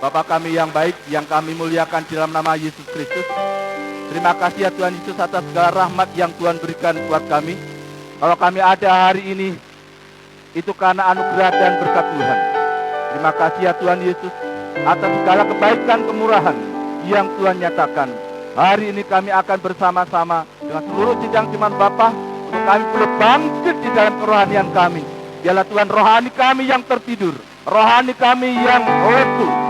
Bapa kami yang baik, yang kami muliakan di dalam nama Yesus Kristus. Terima kasih ya Tuhan Yesus atas segala rahmat yang Tuhan berikan buat kami. Kalau kami ada hari ini, itu karena anugerah dan berkat Tuhan. Terima kasih ya Tuhan Yesus atas segala kebaikan kemurahan yang Tuhan nyatakan. Hari ini kami akan bersama-sama dengan seluruh sidang firman Bapa untuk kami boleh bangkit di dalam kerohanian kami. Biarlah Tuhan rohani kami yang tertidur, rohani kami yang lesu.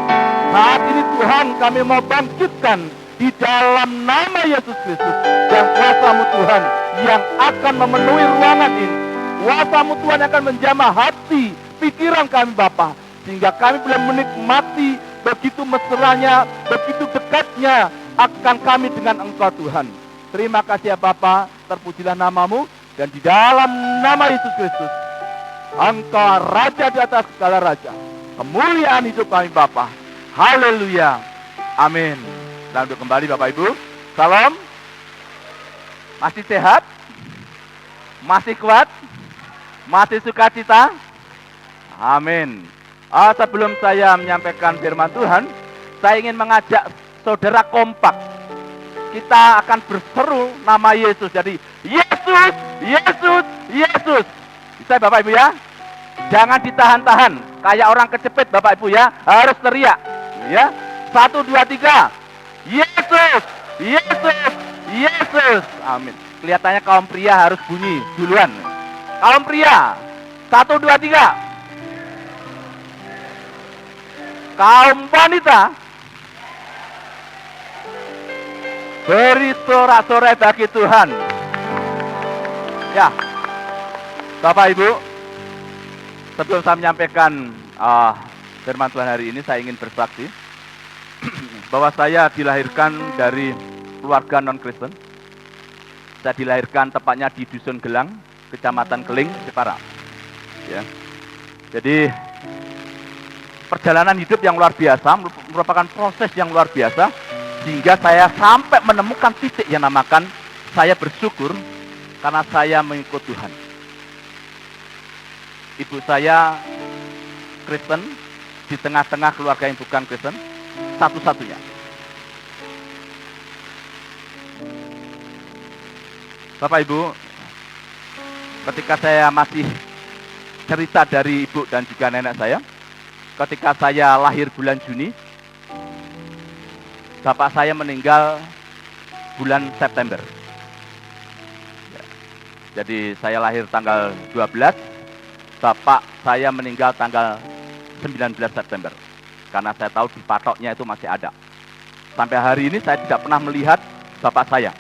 Saat ini Tuhan kami mau bangkitkan di dalam nama Yesus Kristus. Dan kuasa-Mu Tuhan yang akan memenuhi ruangan ini. Kuasa-Mu Tuhan akan menjamah hati, pikiran kami Bapa. Sehingga kami boleh menikmati begitu mesranya, begitu dekatnya akan kami dengan Engkau Tuhan. Terima kasih ya Bapa, terpujilah nama-Mu. Dan di dalam nama Yesus Kristus, Engkau Raja di atas segala raja. Kemuliaan hidup kami Bapa. Haleluya. Amin. Dan untuk kembali Bapak Ibu. Salam. Masih sehat? Masih kuat? Masih sukacita? Amin. Sebelum saya menyampaikan firman Tuhan, saya ingin mengajak saudara kompak. Kita akan berseru nama Yesus. Jadi Yesus, Yesus, Yesus. Bisa Bapak Ibu ya? Jangan ditahan-tahan. Kayak orang kecepit Bapak Ibu ya. Harus teriak. Ya, 1, 2, 3. Yesus, Yesus, Yesus. Amin. Kelihatannya kaum pria harus bunyi duluan. Kaum pria, 1, 2, 3. Kaum wanita, beri sorak-sorai bagi Tuhan. Ya, Bapak Ibu, sebelum saya menyampaikan firman Tuhan hari ini, saya ingin bersaksi bahwa saya dilahirkan dari keluarga non-Kristen. Saya dilahirkan tepatnya di Dusun Gelang, Kecamatan Keling, Jepara. Ya. Jadi perjalanan hidup yang luar biasa, merupakan proses yang luar biasa, sehingga saya sampai menemukan titik yang namakan saya bersyukur karena saya mengikut Tuhan. Ibu saya Kristen, di tengah-tengah keluarga yang bukan Kristen, satu-satunya. Bapak Ibu, ketika saya masih cerita dari ibu dan juga nenek saya, ketika saya lahir bulan Juni, bapak saya meninggal bulan September. Jadi saya lahir tanggal 12, bapak saya meninggal tanggal 19 September. Karena saya tahu di patoknya itu masih ada. Sampai hari ini saya tidak pernah melihat bapak saya.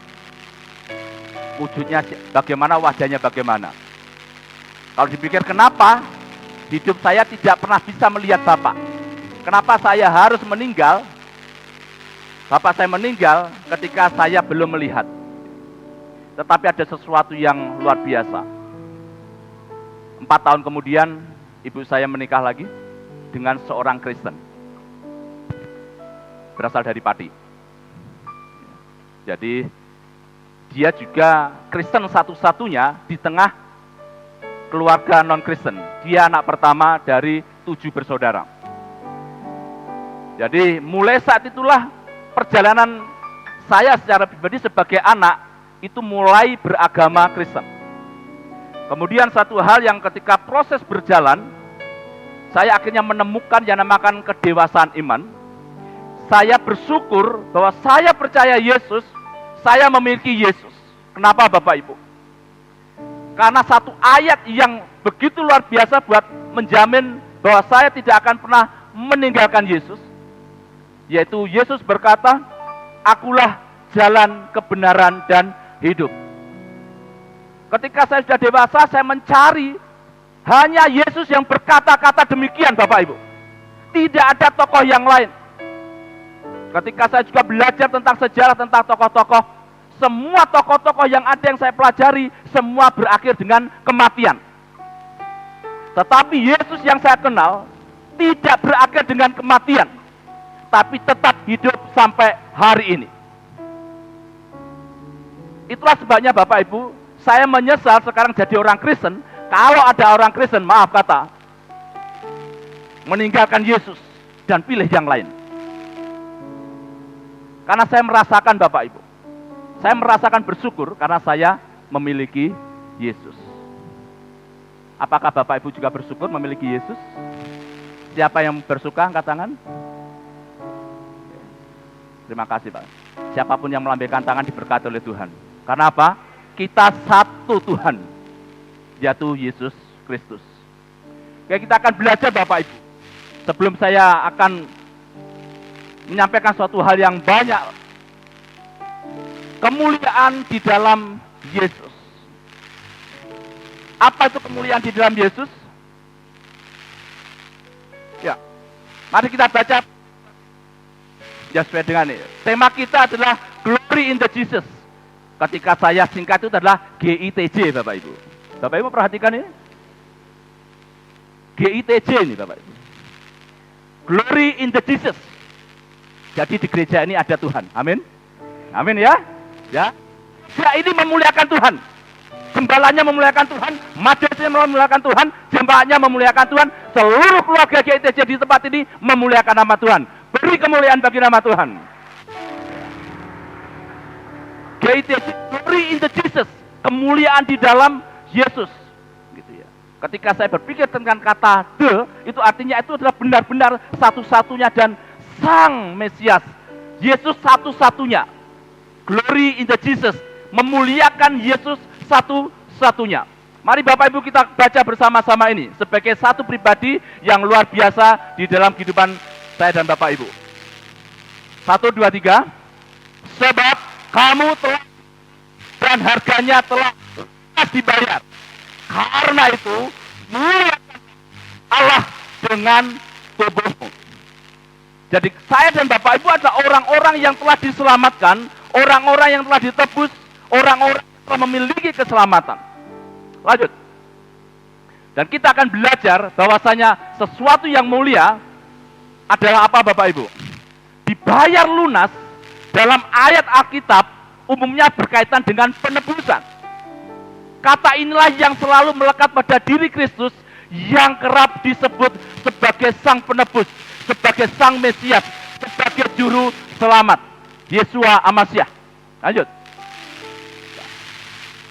Wujudnya bagaimana, wajahnya bagaimana. Kalau dipikir kenapa hidup saya tidak pernah bisa melihat bapak. Kenapa saya harus meninggal? Bapak saya meninggal ketika saya belum melihat. Tetapi ada sesuatu yang luar biasa. 4 tahun kemudian ibu saya menikah lagi dengan seorang Kristen, berasal dari Pati. Jadi dia juga Kristen satu-satunya di tengah keluarga non-Kristen. Dia anak pertama dari 7 bersaudara. Jadi mulai saat itulah perjalanan saya secara pribadi sebagai anak itu mulai beragama Kristen. Kemudian satu hal yang ketika proses berjalan, saya akhirnya menemukan yang namakan kedewasaan iman. Saya bersyukur bahwa saya percaya Yesus, saya memiliki Yesus. Kenapa Bapak Ibu? Karena satu ayat yang begitu luar biasa buat menjamin bahwa saya tidak akan pernah meninggalkan Yesus. Yaitu Yesus berkata, "Akulah jalan, kebenaran, dan hidup." Ketika saya sudah dewasa, saya mencari hanya Yesus yang berkata-kata demikian Bapak Ibu. Tidak ada tokoh yang lain. Ketika saya juga belajar tentang sejarah, tentang tokoh-tokoh, semua tokoh-tokoh yang ada yang saya pelajari, semua berakhir dengan kematian. Tetapi Yesus yang saya kenal, tidak berakhir dengan kematian, tapi tetap hidup sampai hari ini. Itulah sebabnya Bapak Ibu, saya menyesal sekarang jadi orang Kristen. Kalau ada orang Kristen, maaf kata, meninggalkan Yesus dan pilih yang lain. Karena saya merasakan Bapak Ibu. Saya merasakan bersyukur karena saya memiliki Yesus. Apakah Bapak Ibu juga bersyukur memiliki Yesus? Siapa yang bersuka angkat tangan? Terima kasih Pak. Siapapun yang melambaikan tangan diberkati oleh Tuhan. Karena apa? Kita satu Tuhan, yaitu Yesus Kristus. Oke, kita akan belajar Bapak Ibu. Sebelum saya akan menyampaikan suatu hal yang banyak, kemuliaan di dalam Yesus. Apa itu kemuliaan di dalam Yesus? Ya, mari kita baca. Ya, sesuai dengan ini. Tema kita adalah Glory in the Jesus. Ketika saya singkat itu adalah GITJ, Bapak Ibu. Bapak Ibu perhatikan ini. GITJ ini, Bapak Ibu. Glory in the Jesus. Jadi di gereja ini ada Tuhan. Amin. Amin ya. Ya. Ya, ini memuliakan Tuhan. Gembalanya memuliakan Tuhan, majelisnya memuliakan Tuhan, jemaatnya memuliakan Tuhan, seluruh keluarga GITJ di tempat ini memuliakan nama Tuhan. Beri kemuliaan bagi nama Tuhan. GITJ, Glory in the Jesus, kemuliaan di dalam Yesus. Gitu ya. Ketika saya berpikir tentang kata the, itu artinya itu adalah benar-benar satu-satunya dan Sang Mesias. Yesus satu-satunya. Glory in the Jesus, memuliakan Yesus satu-satunya. Mari Bapak Ibu kita baca bersama-sama ini sebagai satu pribadi yang luar biasa di dalam kehidupan saya dan Bapak Ibu. 1, 2, 3. Sebab kamu telah dan harganya telah dibayar. Karena itu muliakan Allah dengan tubuhmu. Jadi saya dan Bapak Ibu adalah orang-orang yang telah diselamatkan, orang-orang yang telah ditebus, orang-orang telah memiliki keselamatan. Lanjut. Dan kita akan belajar bahwasanya sesuatu yang mulia adalah apa Bapak Ibu? Dibayar lunas dalam ayat Alkitab umumnya berkaitan dengan penebusan. Kata inilah yang selalu melekat pada diri Kristus yang kerap disebut sebagai Sang Penebus, sebagai Sang Mesias, sebagai Juru Selamat, Yeshua HaMasyiah. Lanjut.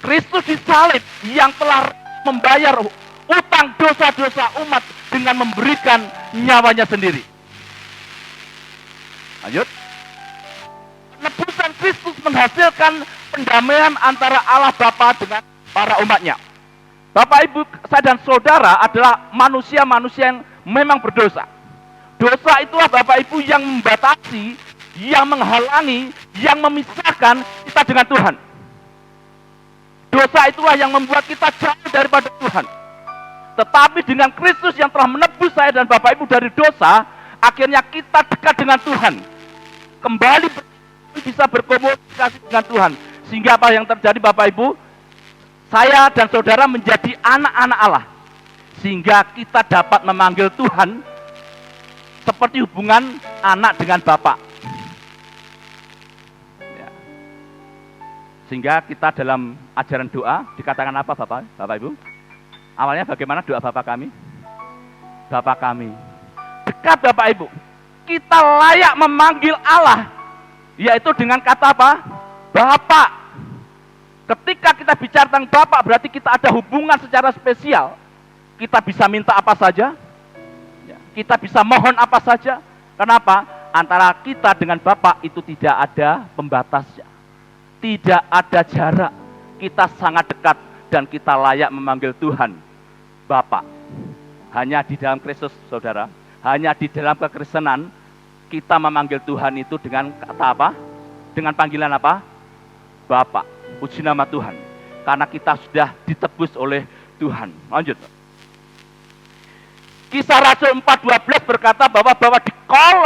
Kristus disalib yang telah membayar utang dosa-dosa umat dengan memberikan nyawanya sendiri. Lanjut. Penebusan Kristus menghasilkan pendamaian antara Allah Bapa dengan para umatnya. Bapak Ibu, saya dan saudara adalah manusia-manusia yang memang berdosa. Dosa itulah Bapak Ibu yang membatasi, yang menghalangi, yang memisahkan kita dengan Tuhan. Dosa itulah yang membuat kita jauh daripada Tuhan. Tetapi dengan Kristus yang telah menebus saya dan Bapak Ibu dari dosa, akhirnya kita dekat dengan Tuhan. Kembali bisa berkomunikasi dengan Tuhan. Sehingga apa yang terjadi Bapak Ibu? Saya dan saudara menjadi anak-anak Allah. Sehingga kita dapat memanggil Tuhan seperti hubungan anak dengan Bapak. Sehingga kita dalam ajaran doa dikatakan apa Bapak Ibu? Awalnya bagaimana doa Bapak kami? Bapak kami. Dekat Bapak Ibu. Kita layak memanggil Allah. Yaitu dengan kata apa? Bapak. Ketika kita bicara tentang Bapak berarti kita ada hubungan secara spesial. Kita bisa minta apa saja. Kita bisa mohon apa saja. Kenapa? Antara kita dengan Bapak itu tidak ada pembatasnya. Tidak ada jarak, kita sangat dekat dan kita layak memanggil Tuhan Bapa. Hanya di dalam Kristus, saudara, hanya di dalam kekristenan kita memanggil Tuhan itu dengan kata apa? Dengan panggilan apa? Bapa. Puji nama Tuhan. Karena kita sudah ditebus oleh Tuhan. Lanjut. Kisah Rasul 4:12 berkata bahwa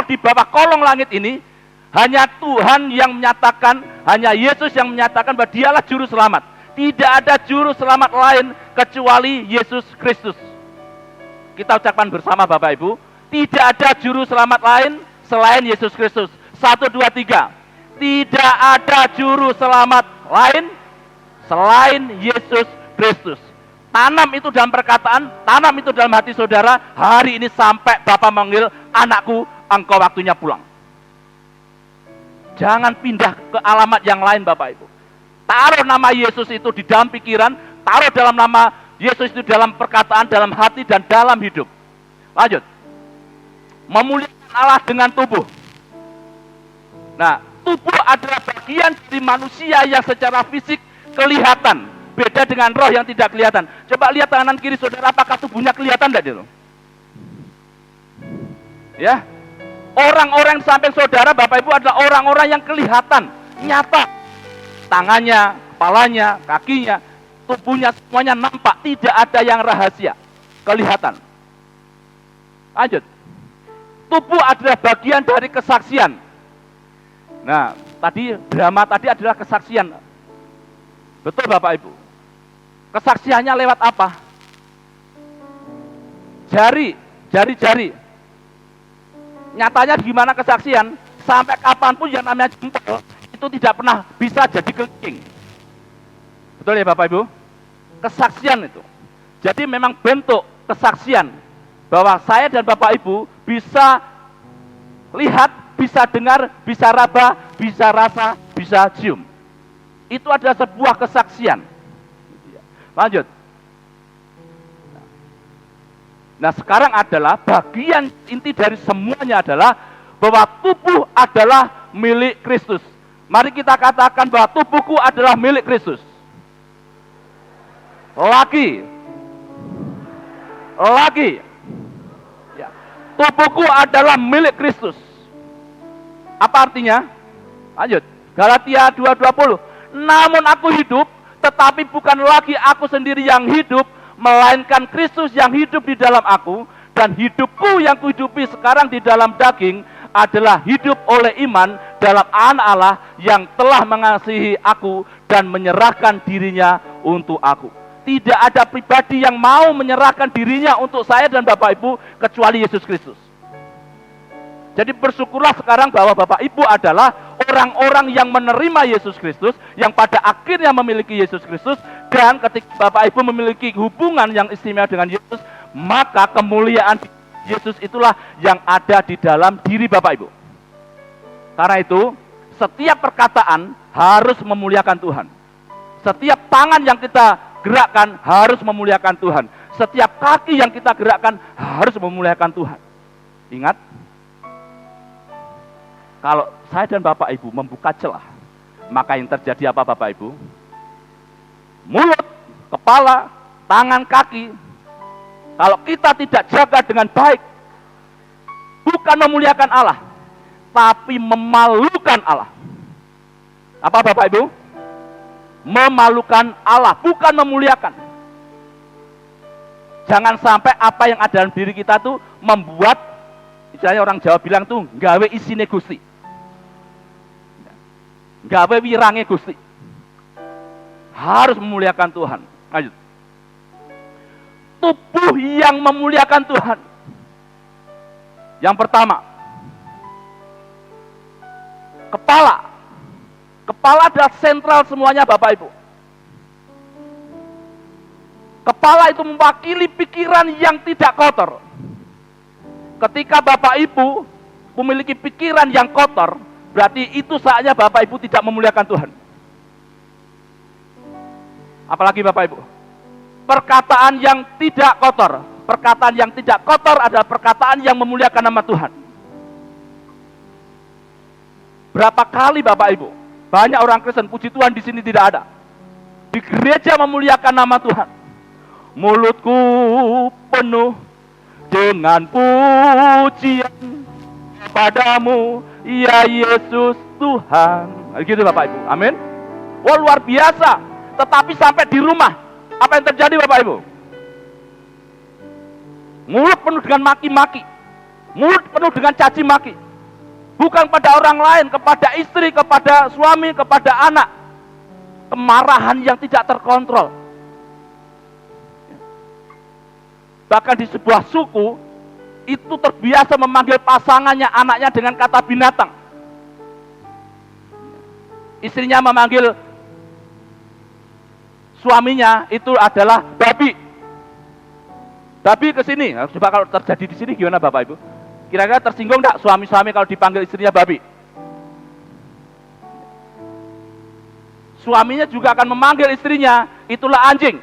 di bawah kolong langit ini hanya Tuhan yang menyatakan, hanya Yesus yang menyatakan bahwa dialah juru selamat. Tidak ada juru selamat lain kecuali Yesus Kristus. Kita ucapkan bersama Bapak Ibu, tidak ada juru selamat lain selain Yesus Kristus. 1, 2, 3. Tidak ada juru selamat lain selain Yesus Kristus. Tanam itu dalam perkataan, tanam itu dalam hati saudara. Hari ini sampai Bapak manggil, anakku, engkau waktunya pulang. Jangan pindah ke alamat yang lain Bapak Ibu. Taruh nama Yesus itu di dalam pikiran, taruh dalam nama Yesus itu dalam perkataan, dalam hati, dan dalam hidup. Lanjut. Memuliakan Allah dengan tubuh. Nah, tubuh adalah bagian dari manusia yang secara fisik kelihatan. Beda dengan roh yang tidak kelihatan. Coba lihat kanan kiri saudara, apakah tubuhnya kelihatan tidak itu? Ya, orang-orang samping saudara, Bapak Ibu, adalah orang-orang yang kelihatan, nyata. Tangannya, kepalanya, kakinya, tubuhnya semuanya nampak, tidak ada yang rahasia, kelihatan. Lanjut. Tubuh adalah bagian dari kesaksian. Nah, tadi drama tadi adalah kesaksian. Betul Bapak Ibu. Kesaksiannya lewat apa? Jari. Nyatanya gimana kesaksian? Sampai kapanpun yang namanya jempol itu tidak pernah bisa jadi kelingking. Betul ya Bapak Ibu? Kesaksian itu. Jadi memang bentuk kesaksian bahwa saya dan Bapak Ibu bisa lihat, bisa dengar, bisa raba, bisa rasa, bisa cium. Itu adalah sebuah kesaksian. Lanjut. Nah, sekarang adalah bagian inti dari semuanya adalah bahwa tubuh adalah milik Kristus. Mari kita katakan bahwa tubuhku adalah milik Kristus. Lagi. Ya. Tubuhku adalah milik Kristus. Apa artinya? Lanjut. Galatia 2:20. Namun aku hidup, tetapi bukan lagi aku sendiri yang hidup, melainkan Kristus yang hidup di dalam aku, dan hidupku yang kuhidupi sekarang di dalam daging adalah hidup oleh iman dalam Anak Allah yang telah mengasihi aku dan menyerahkan dirinya untuk aku. Tidak ada pribadi yang mau menyerahkan dirinya untuk saya dan Bapak Ibu kecuali Yesus Kristus. Jadi bersyukurlah sekarang bahwa Bapak Ibu adalah orang-orang yang menerima Yesus Kristus, yang pada akhirnya memiliki Yesus Kristus, dan ketika Bapak Ibu memiliki hubungan yang istimewa dengan Yesus, maka kemuliaan Yesus itulah yang ada di dalam diri Bapak Ibu. Karena itu, setiap perkataan harus memuliakan Tuhan. Setiap tangan yang kita gerakkan harus memuliakan Tuhan. Setiap kaki yang kita gerakkan harus memuliakan Tuhan. Ingat, kalau saya dan Bapak Ibu membuka celah, maka yang terjadi apa Bapak Ibu? Mulut, kepala, tangan, kaki, kalau kita tidak jaga dengan baik, bukan memuliakan Allah, tapi memalukan Allah. Apa Bapak Ibu? Memalukan Allah, bukan memuliakan. Jangan sampai apa yang ada dalam diri kita tuh membuat, istilahnya orang Jawa bilang tuh, gawe isine Gusti. Gawe wirange Gusti. Harus memuliakan Tuhan. Lanjut. Tubuh yang memuliakan Tuhan. Yang pertama, kepala. Kepala adalah sentral semuanya Bapak Ibu. Kepala itu mewakili pikiran yang tidak kotor. Ketika Bapak Ibu memiliki pikiran yang kotor, berarti itu saatnya Bapak Ibu tidak memuliakan Tuhan. Apalagi Bapak Ibu, perkataan yang tidak kotor. Perkataan yang tidak kotor adalah perkataan yang memuliakan nama Tuhan. Berapa kali Bapak Ibu, banyak orang Kristen, puji Tuhan di sini tidak ada, di gereja memuliakan nama Tuhan. Mulutku penuh dengan pujian padamu, ya Yesus Tuhan. Gitu Bapak Ibu, amin. Wah luar biasa. Tetapi sampai di rumah, apa yang terjadi Bapak Ibu? Mulut penuh dengan maki-maki, mulut penuh dengan caci maki. Bukan pada orang lain, kepada istri, kepada suami, kepada anak. Kemarahan yang tidak terkontrol. Bahkan di sebuah suku, itu terbiasa memanggil pasangannya, anaknya dengan kata binatang. Istrinya memanggil suaminya itu adalah babi. Babi ke sini. Nah, coba kalau terjadi di sini gimana Bapak Ibu? Kira-kira tersinggung enggak suami-suami kalau dipanggil istrinya babi? suaminya juga akan memanggil istrinya, itulah anjing.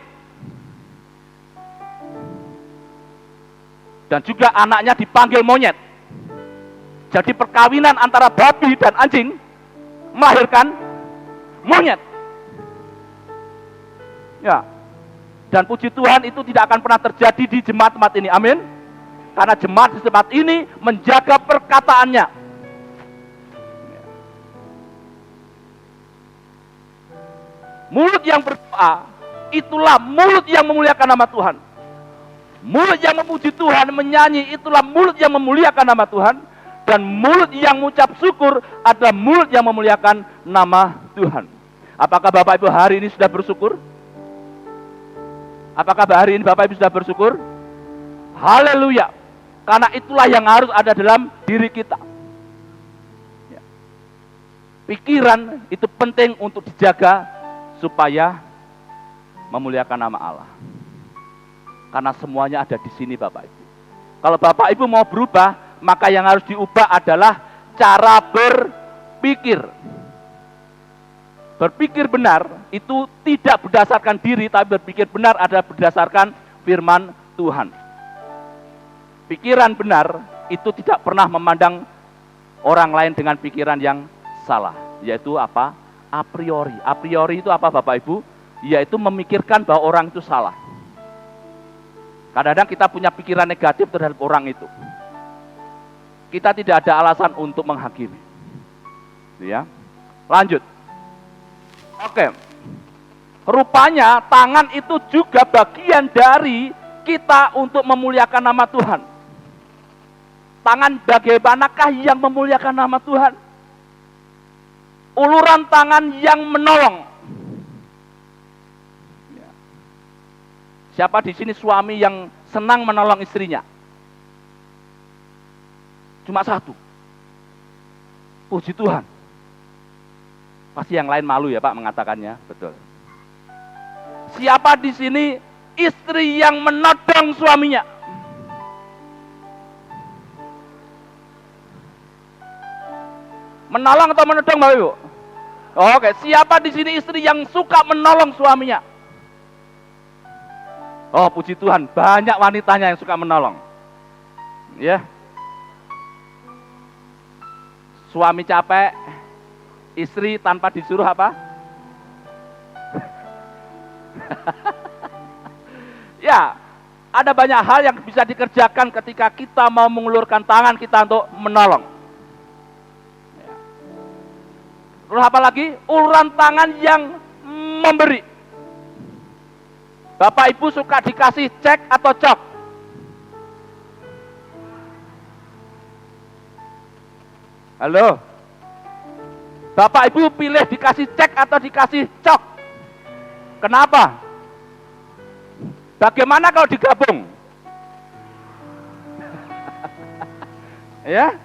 Dan juga anaknya dipanggil monyet. Jadi perkawinan antara babi dan anjing melahirkan monyet. Ya. Dan puji Tuhan itu tidak akan pernah terjadi di jemaat-jemaat ini. Amin. Karena jemaat di tempat ini menjaga perkataannya. Mulut yang berdoa, itulah mulut yang memuliakan nama Tuhan. Mulut yang memuji Tuhan, menyanyi, itulah mulut yang memuliakan nama Tuhan. Dan mulut yang mengucap syukur adalah mulut yang memuliakan nama Tuhan. Apakah Bapak Ibu hari ini sudah bersyukur? Apakah hari ini Bapak Ibu sudah bersyukur? Haleluya. Karena itulah yang harus ada dalam diri kita. Pikiran itu penting untuk dijaga supaya memuliakan nama Allah. Karena semuanya ada di sini Bapak Ibu. Kalau Bapak Ibu mau berubah, maka yang harus diubah adalah cara berpikir. Berpikir benar itu tidak berdasarkan diri, tapi berpikir benar adalah berdasarkan firman Tuhan. Pikiran benar itu tidak pernah memandang orang lain dengan pikiran yang salah. Yaitu apa? A priori. A priori itu apa Bapak Ibu? Yaitu memikirkan bahwa orang itu salah. Kadang-kadang kita punya pikiran negatif terhadap orang itu. Kita tidak ada alasan untuk menghakimi. Ya. Lanjut. Oke. Rupanya tangan itu juga bagian dari kita untuk memuliakan nama Tuhan. Tangan bagaimanakah yang memuliakan nama Tuhan? Uluran tangan yang menolong. Siapa di sini suami yang senang menolong istrinya? Cuma satu. Puji Tuhan. Pasti yang lain malu ya Pak mengatakannya, betul. Siapa di sini istri yang menodong suaminya? Menolong atau menodong Bapak Ibu? Oke, siapa di sini istri yang suka menolong suaminya? Oh, puji Tuhan, banyak wanitanya yang suka menolong. Ya. Suami capek, istri tanpa disuruh apa? Ya, ada banyak hal yang bisa dikerjakan ketika kita mau mengulurkan tangan kita untuk menolong. Terus apa lagi? Uluran tangan yang memberi. Bapak Ibu suka dikasih cek atau cok? Halo? Bapak Ibu pilih dikasih cek atau dikasih cok? Kenapa? Bagaimana kalau digabung? Ya?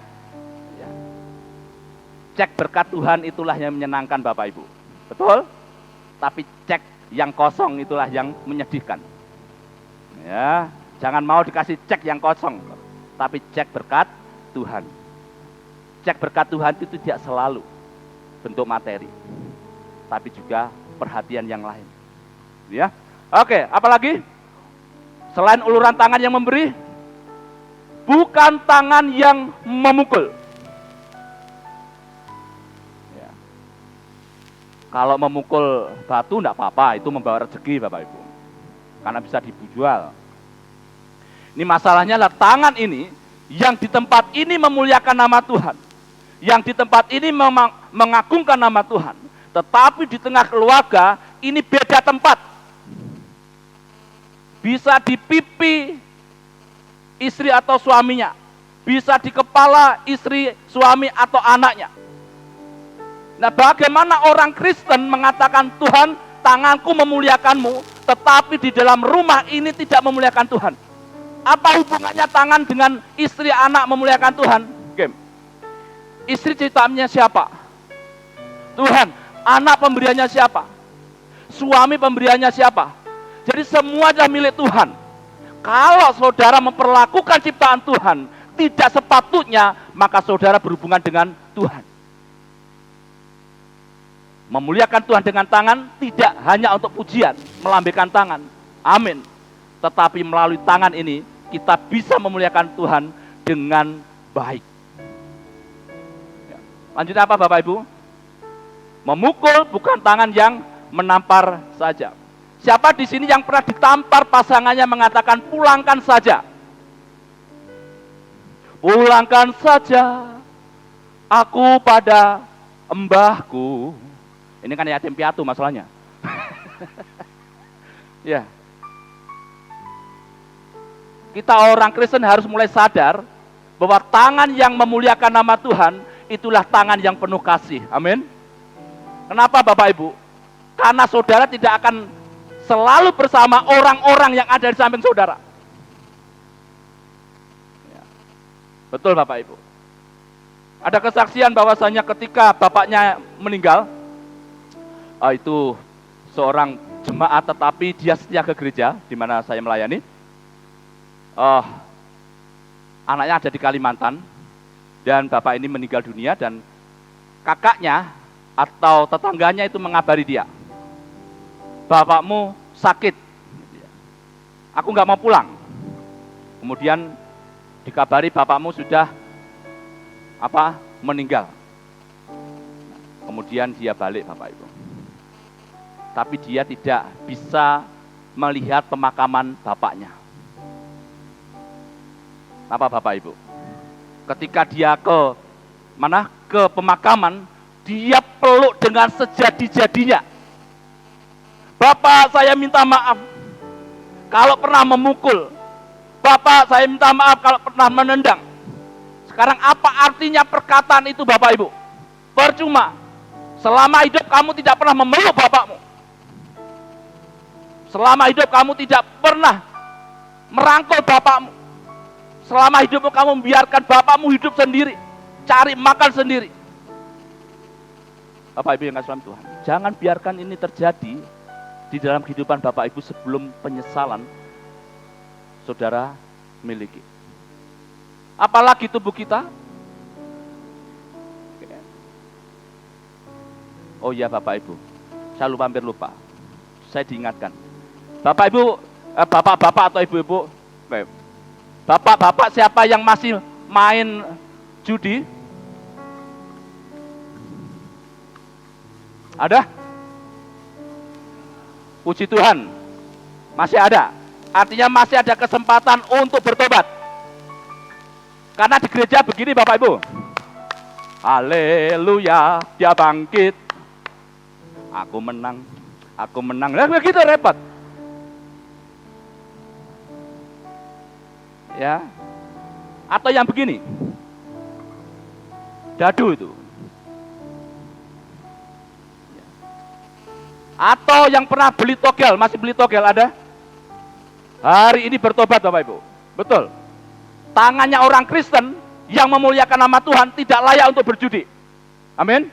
Cek berkat Tuhan itulah yang menyenangkan Bapak Ibu. Betul? Tapi cek yang kosong itulah yang menyedihkan. Ya, jangan mau dikasih cek yang kosong, tapi cek berkat Tuhan. Cek berkat Tuhan itu tidak selalu bentuk materi, tapi juga perhatian yang lain. Ya, oke, apalagi? Selain uluran tangan yang memberi, bukan tangan yang memukul. Kalau memukul batu enggak apa-apa, itu membawa rezeki Bapak Ibu. Karena bisa dijual. Ini masalahnya adalah tangan ini yang di tempat ini memuliakan nama Tuhan. Yang di tempat ini mengagungkan nama Tuhan. Tetapi di tengah keluarga ini beda tempat. Bisa di pipi istri atau suaminya. Bisa di kepala istri, suami atau anaknya. Nah, bagaimana orang Kristen mengatakan Tuhan, tanganku memuliakanmu, tetapi di dalam rumah ini tidak memuliakan Tuhan? Apa hubungannya tangan dengan istri anak memuliakan Tuhan? Istri ciptaannya siapa? Tuhan. Anak pemberiannya siapa? Suami pemberiannya siapa? Jadi semua adalah milik Tuhan. Kalau saudara memperlakukan ciptaan Tuhan tidak sepatutnya, maka saudara berhubungan dengan Tuhan. Memuliakan Tuhan dengan tangan tidak hanya untuk pujian, melambaikan tangan. Amin. Tetapi melalui tangan ini kita bisa memuliakan Tuhan dengan baik. Lanjutnya apa Bapak Ibu? Memukul bukan tangan yang menampar saja. Siapa di sini yang pernah ditampar pasangannya mengatakan pulangkan saja? Pulangkan saja aku pada embahku. Ini kan yatim piatu masalahnya. Ya. Kita orang Kristen harus mulai sadar bahwa tangan yang memuliakan nama Tuhan itulah tangan yang penuh kasih. Amin. Kenapa Bapak Ibu? Karena saudara tidak akan selalu bersama orang-orang yang ada di samping saudara. Ya. Betul Bapak Ibu. Ada kesaksian bahwasanya ketika bapaknya meninggal, itu seorang jemaat tetapi dia setia ke gereja di mana saya melayani. Anaknya ada di Kalimantan dan bapak ini meninggal dunia dan kakaknya atau tetangganya itu mengabari dia, bapakmu sakit, aku nggak mau pulang. Kemudian dikabari bapakmu sudah meninggal. Kemudian dia balik Bapak Ibu. Tapi dia tidak bisa melihat pemakaman bapaknya. Apa Bapak Ibu? Ketika dia ke pemakaman, dia peluk dengan sejadi-jadinya. Bapak, saya minta maaf kalau pernah memukul. Bapak, saya minta maaf kalau pernah menendang. Sekarang apa artinya perkataan itu Bapak Ibu? Percuma. Selama hidup kamu tidak pernah memeluk bapakmu. Selama hidup kamu tidak pernah merangkul bapakmu. Selama hidupmu kamu membiarkan bapakmu hidup sendiri, cari makan sendiri. Bapak Ibu yang kasih dalam Tuhan, jangan biarkan ini terjadi di dalam kehidupan Bapak Ibu sebelum penyesalan saudara miliki. Apalagi tubuh kita. Oh iya Bapak Ibu, saya hampir lupa. Saya diingatkan. Bapak Ibu, bapak-bapak atau ibu-ibu, bapak-bapak siapa yang masih main judi? Ada? Puji Tuhan, masih ada. Artinya masih ada kesempatan untuk bertobat. Karena di gereja begini Bapak Ibu. Haleluya, dia bangkit. Aku menang. Nah, begitu repot. Ya. Atau yang begini. Dadu itu. Atau yang pernah beli togel, masih beli togel ada? Hari ini bertobat Bapak Ibu. Betul. Tangannya orang Kristen yang memuliakan nama Tuhan tidak layak untuk berjudi. Amin.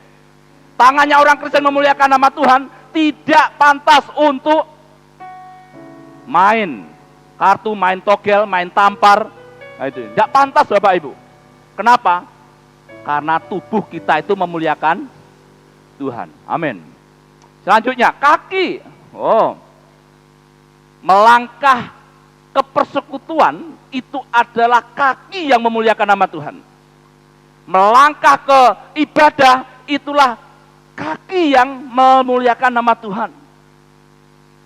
Tangannya orang Kristen memuliakan nama Tuhan tidak pantas untuk main kartu, main togel, main tampar. Nah, itu tidak pantas Bapak Ibu. Kenapa? Karena tubuh kita itu memuliakan Tuhan. Amin. Selanjutnya kaki. Melangkah ke persekutuan itu adalah kaki yang memuliakan nama Tuhan. Melangkah ke ibadah itulah kaki yang memuliakan nama Tuhan.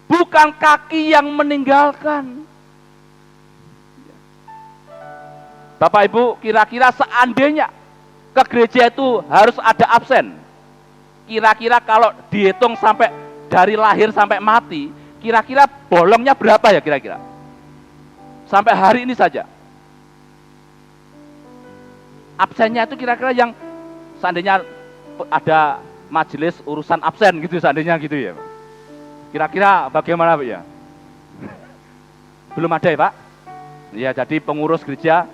Bukan kaki yang meninggalkan. Bapak Ibu, kira-kira seandainya ke gereja itu harus ada absen. Kira-kira kalau dihitung sampai dari lahir sampai mati, kira-kira bolongnya berapa ya kira-kira? Sampai hari ini saja. Absennya itu kira-kira yang seandainya ada majelis urusan absen gitu seandainya gitu ya. Kira-kira bagaimana Pak ya? Belum ada ya Pak? Ya, jadi pengurus gereja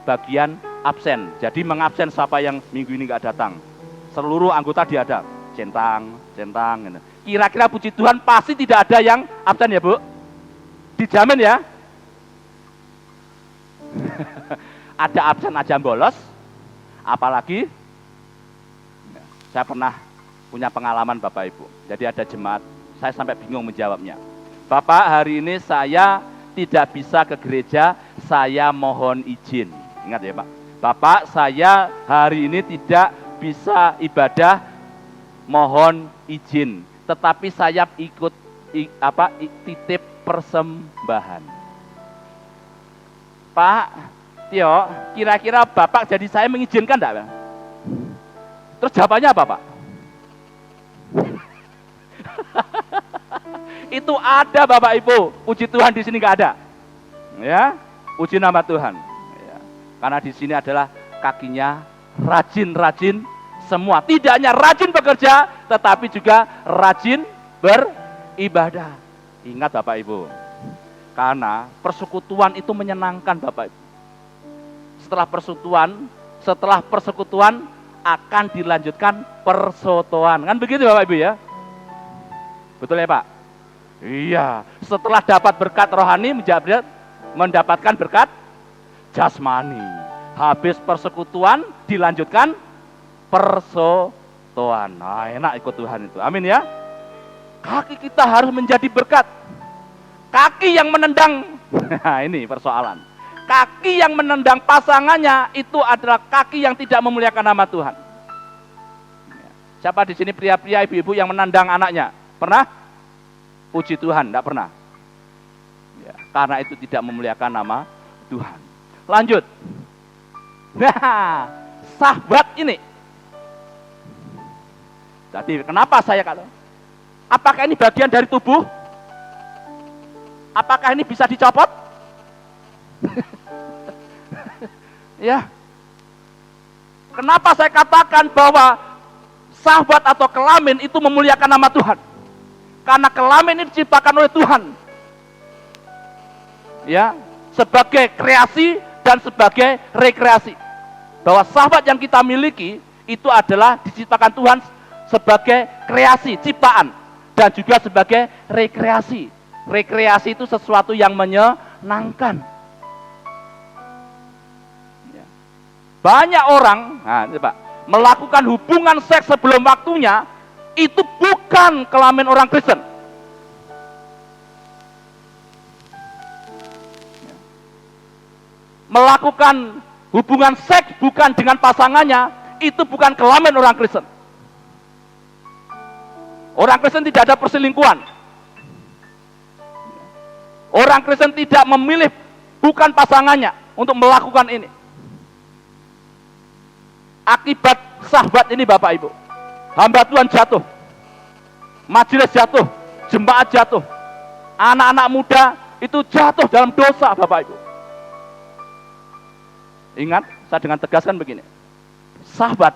bagian absen. Jadi mengabsen siapa yang minggu ini nggak datang. Seluruh anggota diadap. Centang. Gitu. Kira-kira puji Tuhan pasti tidak ada yang absen ya Bu? Dijamin ya? Ada absen aja bolos. Apalagi saya pernah punya pengalaman Bapak Ibu. Jadi ada jemaat, saya sampai bingung menjawabnya. Bapak, hari ini saya tidak bisa ke gereja, saya mohon izin. Ingat ya Pak. Bapak, saya hari ini tidak bisa ibadah, mohon izin. Tetapi saya ikut titip persembahan. Pak Tio, kira-kira Bapak jadi saya mengizinkan enggak? Terus jawabannya apa Pak? Itu ada Bapak Ibu, puji Tuhan di sini nggak ada, ya, puji nama Tuhan, ya. Karena di sini adalah kakinya rajin-rajin semua, tidak hanya rajin bekerja, tetapi juga rajin beribadah. Ingat Bapak Ibu, karena persekutuan itu menyenangkan Bapak Ibu. Setelah persekutuan akan dilanjutkan persotoan, kan begitu Bapak Ibu ya? Betul ya Pak? Iya, setelah dapat berkat rohani mendapatkan berkat jasmani. Habis persekutuan dilanjutkan persotoan. Nah, enak ikut Tuhan itu. Amin ya. Kaki kita harus menjadi berkat. Kaki yang menendang, nah ini persoalan. Kaki yang menendang pasangannya itu adalah kaki yang tidak memuliakan nama Tuhan. Siapa di sini pria-pria, ibu-ibu yang menendang anaknya? Pernah? Puji Tuhan, tidak pernah. Ya, karena itu tidak memuliakan nama Tuhan. Lanjut. Nah, sahabat ini. Jadi kenapa saya kata? Apakah ini bagian dari tubuh? Apakah ini bisa dicopot? Ya. Kenapa saya katakan bahwa sahabat atau kelamin itu memuliakan nama Tuhan? Karena kelamin ini diciptakan oleh Tuhan, ya, sebagai kreasi dan sebagai rekreasi. Bahwa sahabat yang kita miliki itu adalah diciptakan Tuhan sebagai kreasi, ciptaan, dan juga sebagai rekreasi. Rekreasi itu sesuatu yang menyenangkan. Banyak orang, nah, Pak, melakukan hubungan seks sebelum waktunya. Itu bukan kelamin orang Kristen. Melakukan hubungan seks bukan dengan pasangannya, itu bukan kelamin orang Kristen. Orang Kristen tidak ada perselingkuhan. Orang Kristen tidak memilih bukan pasangannya untuk melakukan ini. Akibat sahabat ini Bapak Ibu, hamba Tuhan jatuh, majelis jatuh, jemaat jatuh, anak-anak muda itu jatuh dalam dosa Bapak Ibu. Ingat, saya dengan tegaskan begini, sahabat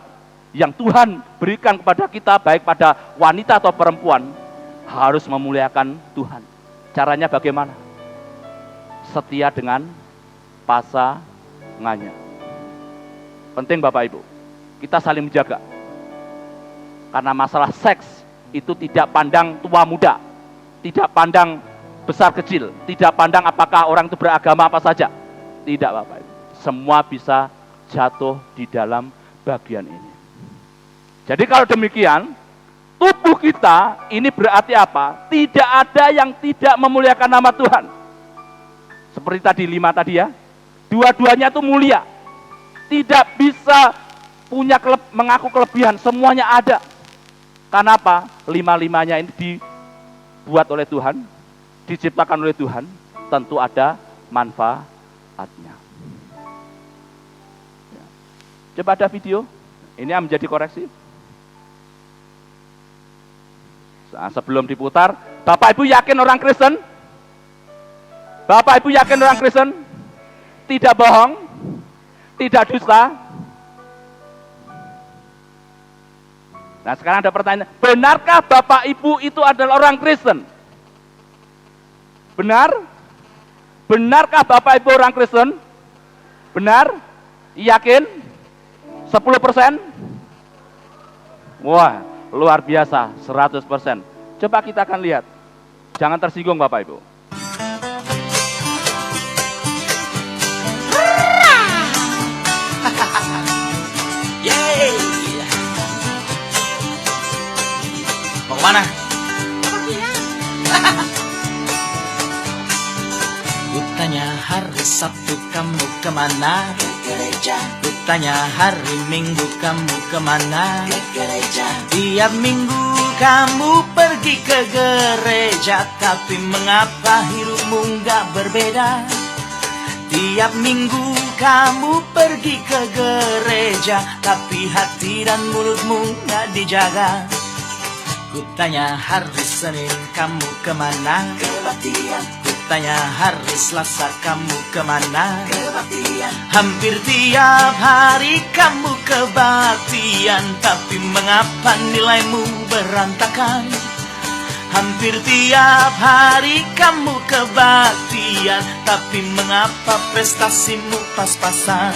yang Tuhan berikan kepada kita, baik pada wanita atau perempuan, harus memuliakan Tuhan. Caranya bagaimana? Setia dengan pasangannya. Penting Bapak Ibu, kita saling menjaga. Karena masalah seks itu tidak pandang tua muda, tidak pandang besar kecil, tidak pandang apakah orang itu beragama apa saja. Tidak Bapak Ibu. Semua bisa jatuh di dalam bagian ini. Jadi kalau demikian, tubuh kita ini berarti apa? Tidak ada yang tidak memuliakan nama Tuhan. Seperti tadi 5 tadi ya. Dua-duanya itu mulia. Tidak bisa mengaku kelebihan, semuanya ada. Karena apa? 5-5-nya ini dibuat oleh Tuhan, diciptakan oleh Tuhan, tentu ada manfaatnya. Ya. Coba ada video, ini yang menjadi koreksi. Nah, sebelum diputar, Bapak Ibu yakin orang Kristen? Bapak Ibu yakin orang Kristen? Tidak bohong, tidak dusta. Nah sekarang ada pertanyaan, benarkah Bapak Ibu itu adalah orang Kristen? Benar? Benarkah Bapak Ibu orang Kristen? Benar? Yakin? 10%? Wah, luar biasa, 100%. Coba kita akan lihat. Jangan tersinggung Bapak Ibu. kemana? Kutanya hari Sabtu kamu kemana? Ke gereja. Kutanya hari Minggu kamu kemana? Ke gereja. Tiap minggu kamu pergi ke gereja, tapi mengapa hidupmu nggak berbeda? Tiap minggu kamu pergi ke gereja, tapi hati dan mulutmu nggak dijaga. Kutanya hari Senin kamu kemana? Kebaktian. Kutanya hari Selasa kamu kemana? Kebaktian. Hampir tiap hari kamu kebaktian, tapi mengapa nilaimu berantakan? Hampir tiap hari kamu kebaktian, tapi mengapa prestasimu pas-pasan?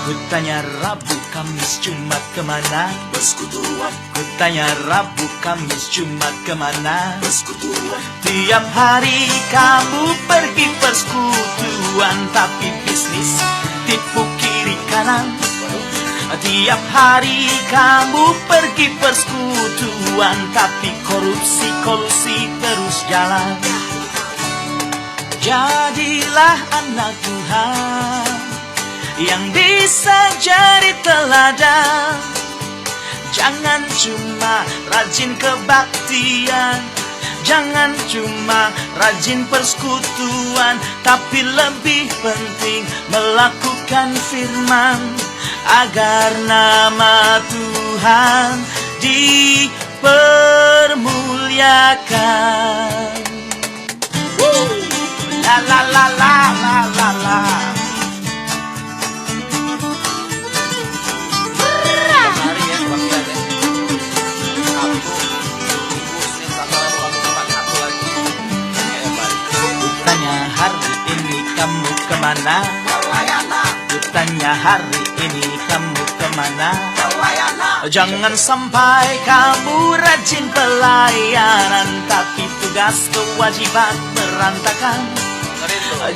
Kutanya Rabu, Kamis, Jumat kemana? Persekutuan. Kutanya Rabu, Kamis, Jumat kemana? Persekutuan. Tiap hari kamu pergi persekutuan, tapi bisnis tipu kiri kanan. Tiap hari kamu pergi persekutuan, tapi korupsi terus jalan. Jadilah anak Tuhan yang bisa jadi teladan. Jangan cuma rajin kebaktian, jangan cuma rajin persekutuan, tapi lebih penting melakukan firman, agar nama Tuhan dipermuliakan. La la la la la la la. Kutanya hari ini kamu kemana? Kutanya hari ini kamu kemana? Jangan sampai kamu rajin pelayanan, tapi tugas kewajiban berantakan.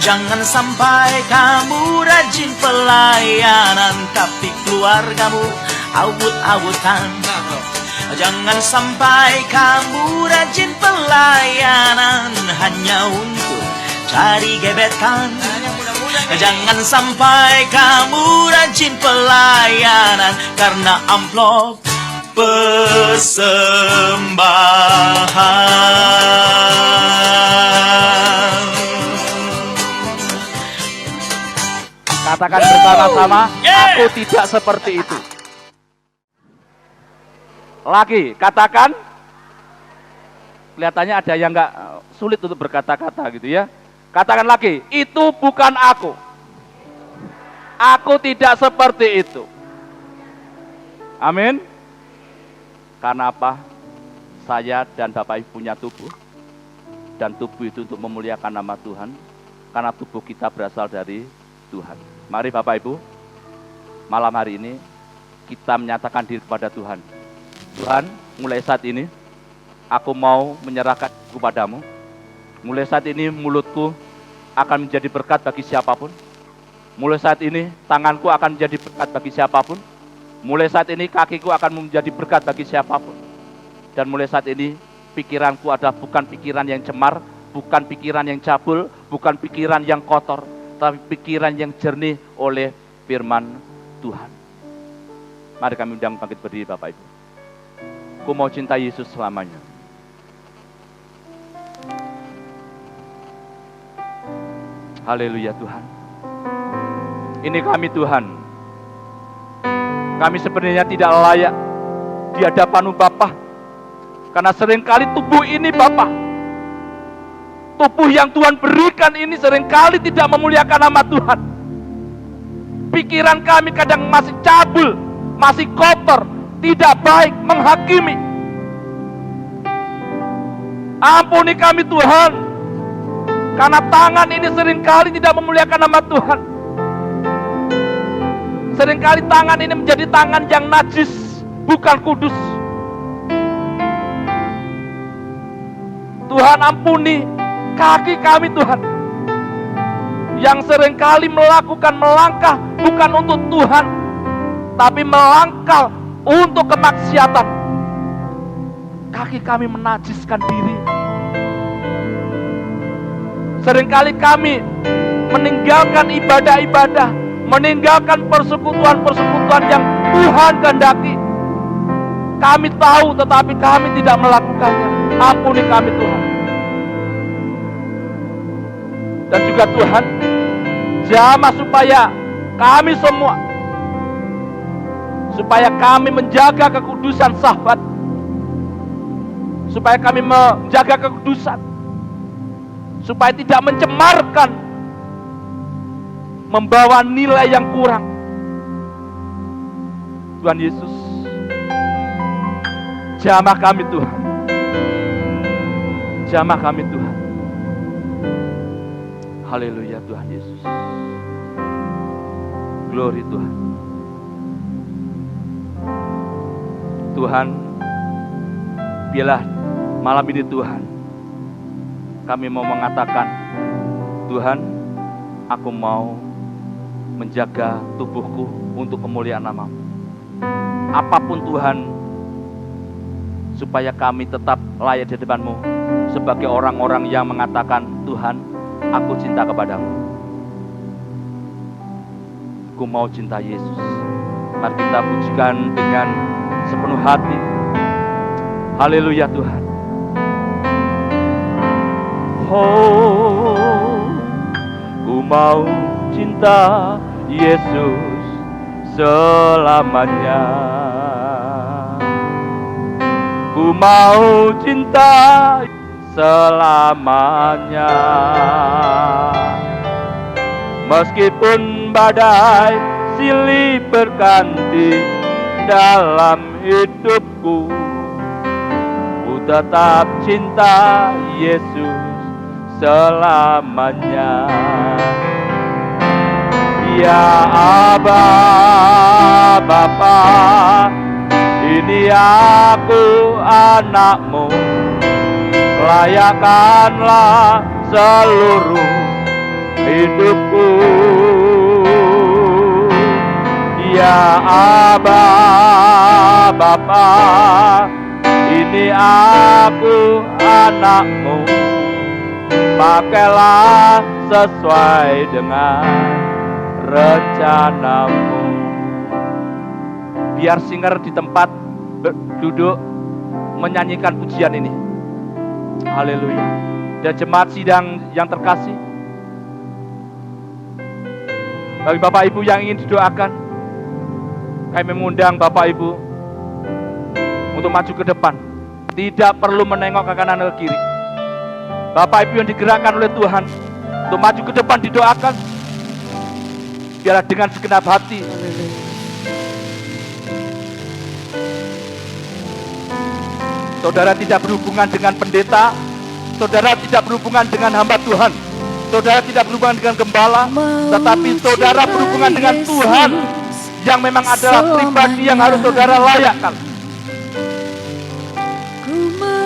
Jangan sampai kamu rajin pelayanan, tapi keluargamu awut-awutan. Jangan sampai kamu rajin pelayanan hanya untuk cari gebetan. Jangan sampai kamu rajin pelayanan karena amplop persembahan. Katakan bersama-sama, aku tidak seperti itu. Lagi, katakan. Kelihatannya ada yang nggak sulit untuk berkata-kata gitu ya. Katakan lagi, itu bukan aku. Aku tidak seperti itu. Amin. Karena apa? Saya dan Bapak Ibu punya tubuh. Dan tubuh itu untuk memuliakan nama Tuhan. Karena tubuh kita berasal dari Tuhan. Mari Bapak Ibu, malam hari ini kita menyatakan diri kepada Tuhan. Tuhan, mulai saat ini aku mau menyerahkan kepadamu. Mulai saat ini mulutku akan menjadi berkat bagi siapapun. Mulai saat ini tanganku akan menjadi berkat bagi siapapun. Mulai saat ini kakiku akan menjadi berkat bagi siapapun. Dan mulai saat ini pikiranku adalah bukan pikiran yang cemar, bukan pikiran yang cabul, bukan pikiran yang kotor, tapi pikiran yang jernih oleh firman Tuhan. Mari kami undang bangkit berdiri Bapak Ibu. Aku mau cinta Yesus selamanya. Haleluya Tuhan. Ini kami Tuhan. Kami sebenarnya tidak layak di hadapan-Mu Bapa. Karena seringkali tubuh ini Bapa, tubuh yang Tuhan berikan ini seringkali tidak memuliakan nama Tuhan. Pikiran kami kadang masih cabul, masih kotor, tidak baik, menghakimi. Ampuni kami Tuhan, karena tangan ini seringkali tidak memuliakan nama Tuhan. Seringkali tangan ini menjadi tangan yang najis, bukan kudus. Tuhan ampuni kaki kami Tuhan, yang seringkali melangkah bukan untuk Tuhan, tapi melangkah untuk kemaksiatan. kaki kami menajiskan diri. Seringkali kami meninggalkan ibadah-ibadah, meninggalkan persekutuan-persekutuan yang Tuhan kehendaki. Kami tahu tetapi kami tidak melakukannya. Ampuni kami Tuhan. Dan juga Tuhan, jamah supaya kami semua, supaya kami menjaga kekudusan sahabat, supaya kami menjaga kekudusan, supaya tidak mencemarkan, membawa nilai yang kurang. Tuhan Yesus, jamah kami Tuhan, jamah kami Tuhan. Haleluya Tuhan Yesus. Glory Tuhan. Tuhan, biarlah malam ini Tuhan, kami mau mengatakan, Tuhan, aku mau menjaga tubuhku untuk kemuliaan nama-Mu. Apapun Tuhan, supaya kami tetap layak di depan-Mu sebagai orang-orang yang mengatakan, Tuhan, aku cinta kepadamu. Aku mau cinta Yesus. Mari kita pujikan dengan sepenuh hati. Haleluya Tuhan. Oh, ku mau cinta Yesus selamanya. Ku mau cinta selamanya. Meskipun badai silih berganti dalam hidupku, ku tetap cinta Yesus selamanya. Ya Aba, Bapa, ini aku anak-Mu, layakkanlah seluruh hidupku. Ya Aba, Bapa, ini aku anak-Mu, pakailah sesuai dengan rencana-Mu. Biar singer di tempat duduk menyanyikan pujian ini. Haleluya. Dan jemaat sidang yang terkasih, bagi Bapak Ibu yang ingin didoakan, kami mengundang Bapak Ibu untuk maju ke depan. Tidak perlu menengok ke kanan ke kiri. Bapak Ibu yang digerakkan oleh Tuhan untuk maju ke depan didoakan, biarlah dengan segenap hati. Saudara tidak berhubungan dengan pendeta, saudara tidak berhubungan dengan hamba Tuhan, saudara tidak berhubungan dengan gembala, tetapi saudara berhubungan dengan Tuhan yang memang adalah pribadi yang harus saudara layakkan.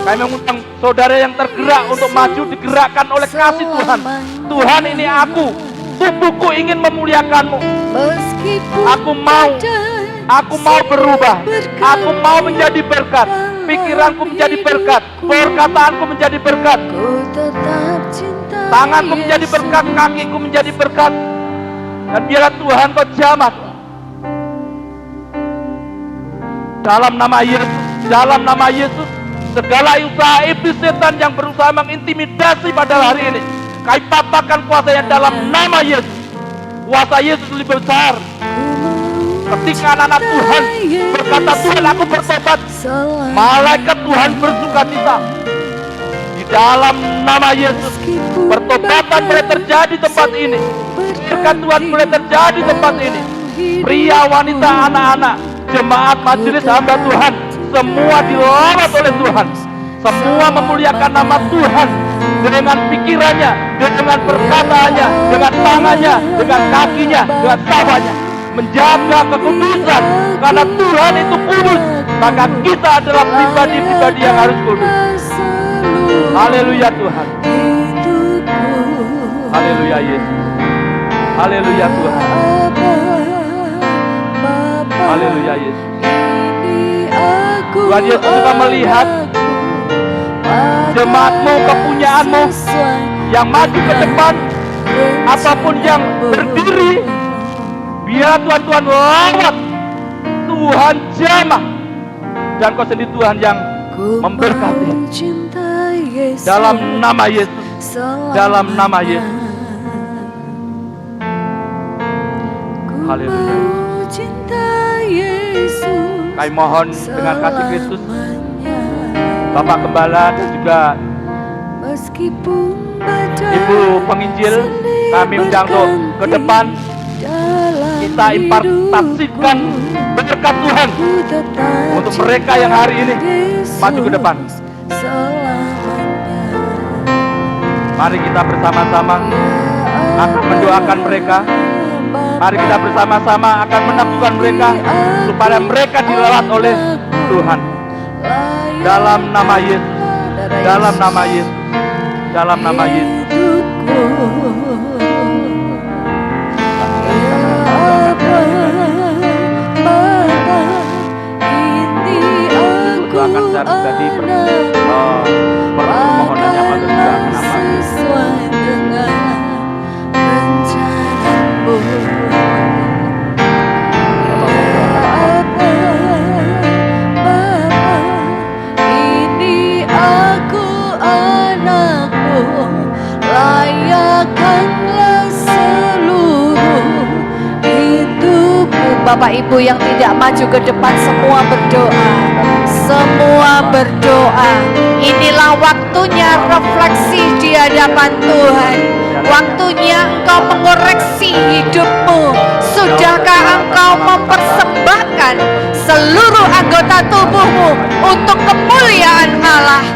Kami mengundang saudara yang tergerak untuk maju digerakkan oleh kasih Tuhan. Tuhan, ini aku, tubuhku ingin memuliakan-Mu. Aku mau berubah, aku mau menjadi berkat. Pikiranku menjadi berkat, perkataanku menjadi berkat, tanganku menjadi berkat, kakiku menjadi berkat. Dan biarlah Tuhan Kau jamah dalam nama Yesus, dalam nama Yesus. Segala usaha iblis setan yang berusaha mengintimidasi pada hari ini, kami patahkan kuasanya dalam nama Yesus. Kuasa Yesus lebih besar. Ketika anak-anak Tuhan berkata, Tuhan aku bertobat, malaikat Tuhan bersuka cita. Di dalam nama Yesus, pertobatan boleh terjadi di tempat ini. Berkat Tuhan boleh terjadi di tempat ini. Pria, wanita, anak-anak, jemaat, majelis hamba Tuhan, semua dilawat oleh Tuhan. Semua memuliakan nama Tuhan dengan pikirannya, dengan perkataannya, dengan tangannya, dengan kakinya, dengan tawanya. Menjaga kekudusan, karena Tuhan itu kudus, maka kita adalah pribadi-pribadi yang harus kudus. Haleluya Tuhan. Haleluya Yesus. Haleluya Tuhan. Haleluya Yesus. Tuhan Yesus juga melihat jemaat-Mu, kepunyaanmu yang maju ke depan ataupun yang berdiri, biar Tuhan lawat, Tuhan jamah, dan Kau sendiri Tuhan yang memberkati. Dalam nama Yesus, dalam nama Yesus. Haleluya. Kami mohon dengan kasih Kristus, Bapak Gembala dan juga Ibu Penginjil, kami undang untuk ke depan. Kita impartasikan berkat Tuhan untuk mereka yang hari ini maju ke depan. Mari kita bersama-sama akan mendoakan mereka. Mari kita bersama-sama akan meneguhkan mereka supaya mereka dilawat oleh Tuhan. Dalam nama Yesus, dalam nama Yesus, dalam nama Yesus. Itu akan saya menjadi permohonan yang patut juga menambah. Bapak Ibu yang tidak maju ke depan, semua berdoa. Semua berdoa. Inilah waktunya refleksi di hadapan Tuhan. Waktunya engkau mengoreksi hidupmu. Sudahkah engkau mempersembahkan seluruh anggota tubuhmu untuk kemuliaan Allah?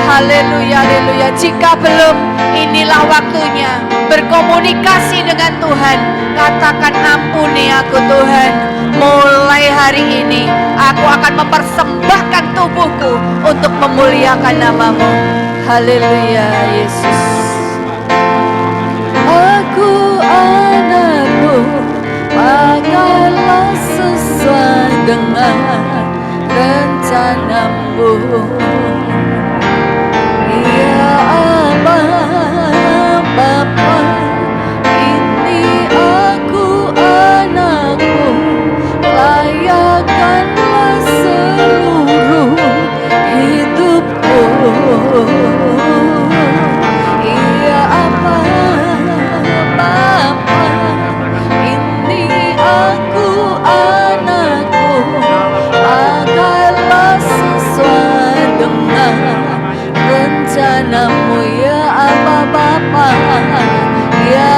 Haleluya, haleluya. Jika belum, inilah waktunya berkomunikasi dengan Tuhan. Katakan, ampuni aku Tuhan. Mulai hari ini aku akan mempersembahkan tubuhku untuk memuliakan nama-Mu. Haleluya, Yesus. Aku anakmu, pakailah sesuai dengan rencana-Mu. Ya Aba, Bapa, ini aku anakmu, layakkanlah seluruh hidupku. Ya Aba, Bapa, ini aku anakmu, pakailah sesuai dengan rencana-Mu. Ya Aba, Bapa, ya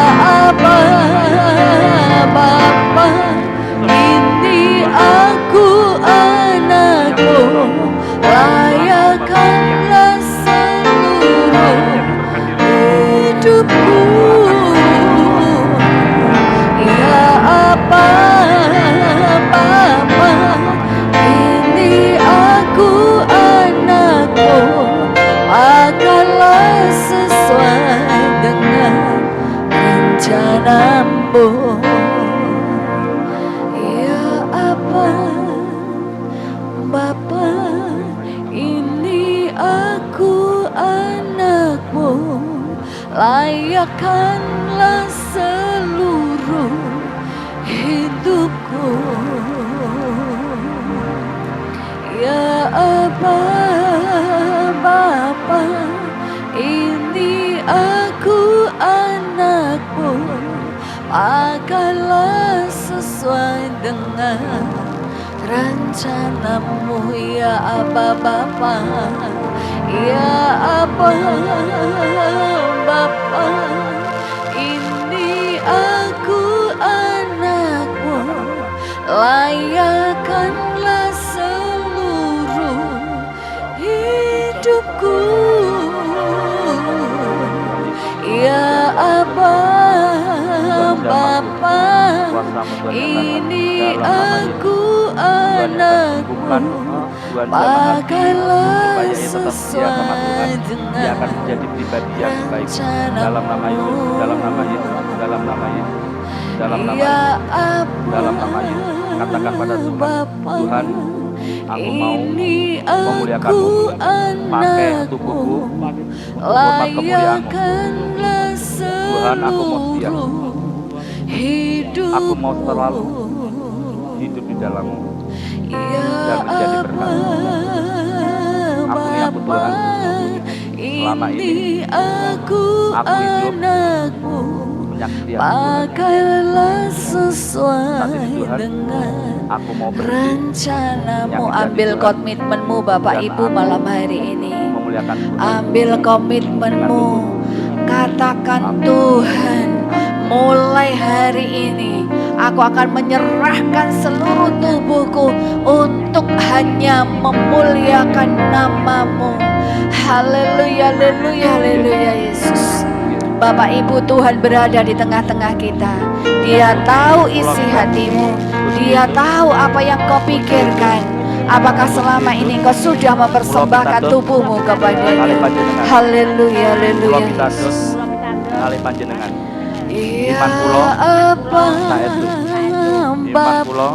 Aba, Bapa, ini aku anakmu, layakkanlah seluruh hidupku. Ya Aba, Bapa, ini aku anakmu, pakailah sesuai dengan rencana-Mu. Ya Aba, Bapa, ini aku anakmu, layakkanlah seluruh hidupku. Ya Aba, Bapa, ini aku anakmu, pakailah sesuai dengan rencana-Mu. Ya Aba, Bapa, ya Aba, Bapa, ini aku anakmu, layakkanlah seluruh hidupku. Ya Aba, Bapa, ini aku anakmu, pakailah sesuai dengan dia akan menjadi pribadi yang baik. Dalam nama Yesus, dalam nama Yesus, dalam nama Yesus, dalam nama Yesus, dalam nama Yesus. Katakan pada Tuhan, Tuhan, Aku mau ini memuliakan-Mu, aku pakai anakmu, tubuhku untuk hormat kemuliaan-Mu. layakanlah Tuhan, aku mau setia. seluruh hidupku. Aku mau selalu hidup di dalam-Mu dan menjadi berkat. Ampuni aku Tuhan, selama ini aku aku hidup anakmu, menyakiti Tuhan. pakailah Saat sesuai ini Tuhan, dengan aku mau berhenti rencanamu. menyakiti Ambil Tuhan. komitmenmu Bapak Dan Ibu aku malam hari ini. memuliakan Tuhan. Ambil komitmenmu. Katakan, Tuhan, mulai hari ini aku akan menyerahkan seluruh tubuhku untuk hanya memuliakan nama-Mu. Haleluya, haleluya, haleluya Yesus. Bapak Ibu, Tuhan berada di tengah-tengah kita. Dia tahu isi hatimu. Dia tahu apa yang kau pikirkan. Apakah selama ini kau sudah mempersembahkan tubuhmu kepada-Nya? Haleluya, haleluya Yesus. Kali panjenengan. Ya Iman kulo, apa saestu. Iman kulo,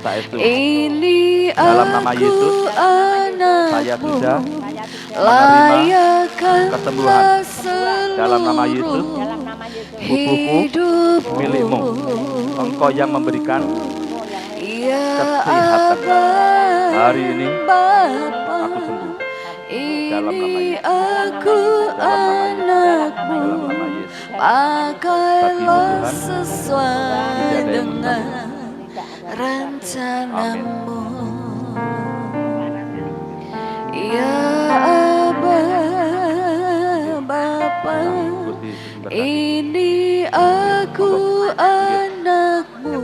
saestu. ini Dalam nama Yesus, saya anakmu, sudah layakanlah kesembuhan. Dalam nama Yesus, tubuhku milik-Mu. Engkau yang memberikan ya kesehatan. Aba, Hari ini Bapa, aku sembuh. Dalam nama ini Yesus. aku Dalam anakmu, nama Yesus. pakailah Tuhan, sesuai tidak ada yang dengan mustahil. rencanamu. Ya Aba, Bapa, Gusti Yesus berkati. ini aku anakmu,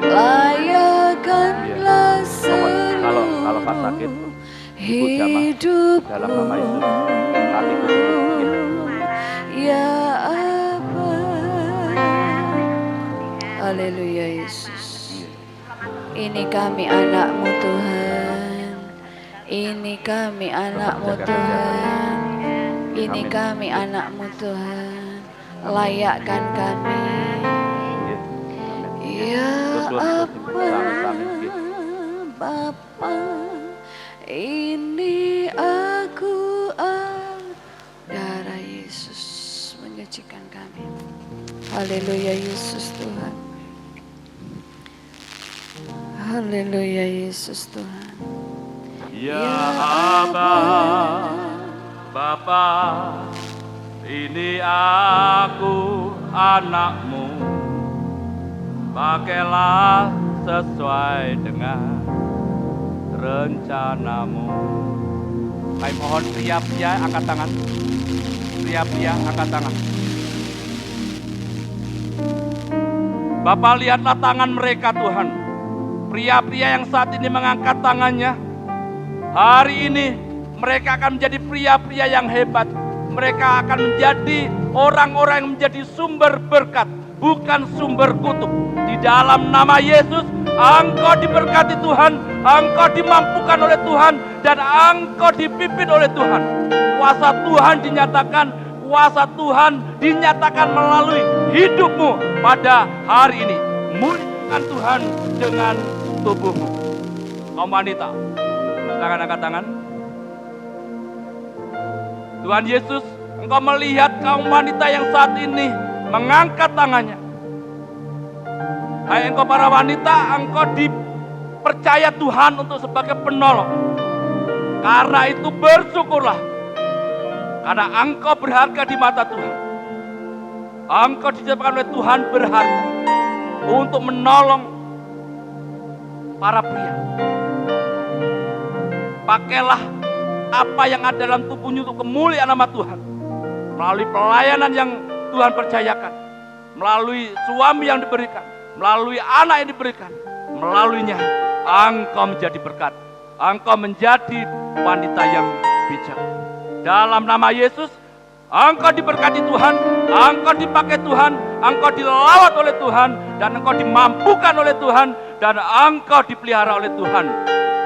Amin. layakanlah Kalau pas sakit, Ibu jamah hidupku. dalam nama Yesus. Hatiku sembuh. Ya Aba. Haleluya Yesus. Ini kami anak-Mu Tuhan. Ini kami anak-Mu Tuhan. Ini kami anak-Mu Tuhan. Layakkan kami. Ya Aba, Bapa, ini aku darah Yesus menyucikan kami. Haleluya Yesus Tuhan. Haleluya Yesus Tuhan. Ya Aba, Bapa, ini aku anak-Mu. Pakailah sesuai dengan rencana-Mu. Kami mohon pria-pria angkat tangan. Pria-pria angkat tangan. Bapak, lihatlah tangan mereka Tuhan. Pria-pria yang saat ini mengangkat tangannya. Hari ini mereka akan menjadi pria-pria yang hebat. Mereka akan menjadi orang-orang yang menjadi sumber berkat, bukan sumber kutuk. Di dalam nama Yesus, Engkau diberkati Tuhan, Engkau dimampukan oleh Tuhan, dan Engkau dipimpin oleh Tuhan. Kuasa Tuhan dinyatakan melalui hidupmu pada hari ini. Muliakan Tuhan dengan tubuhmu. Kaum wanita, silakan angkat tangan. Tuhan Yesus, Engkau melihat kaum wanita yang saat ini mengangkat tangannya. Hai engkau para wanita, engkau dipercaya Tuhan untuk sebagai penolong. Karena itu bersyukurlah. Karena engkau berharga di mata Tuhan. Engkau diciptakan oleh Tuhan berharga untuk menolong para pria. Pakailah apa yang ada dalam tubuhnya untuk kemuliaan nama Tuhan. Melalui pelayanan yang Tuhan percayakan. Melalui suami yang diberikan. Melalui anak yang diberikan. Melaluinya engkau menjadi berkat. Engkau menjadi wanita yang bijak. Dalam nama Yesus, engkau diberkati Tuhan, engkau dipakai Tuhan, engkau dilawat oleh Tuhan, dan engkau dimampukan oleh Tuhan, dan engkau dipelihara oleh Tuhan.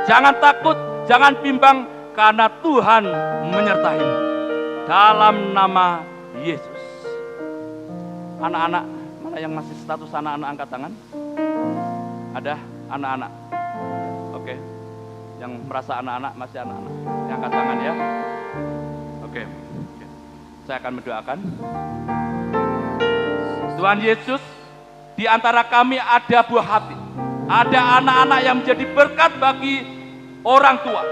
Jangan takut, jangan bimbang, karena Tuhan menyertai. Dalam nama Yesus. Anak-anak, mana yang masih status anak-anak angkat tangan? Ada anak-anak. Oke. Yang merasa anak-anak, masih anak-anak. Yang angkat tangan ya. Oke. Saya akan mendoakan. Tuhan Yesus, di antara kami ada buah hati. Ada anak-anak yang menjadi berkat bagi orang tua.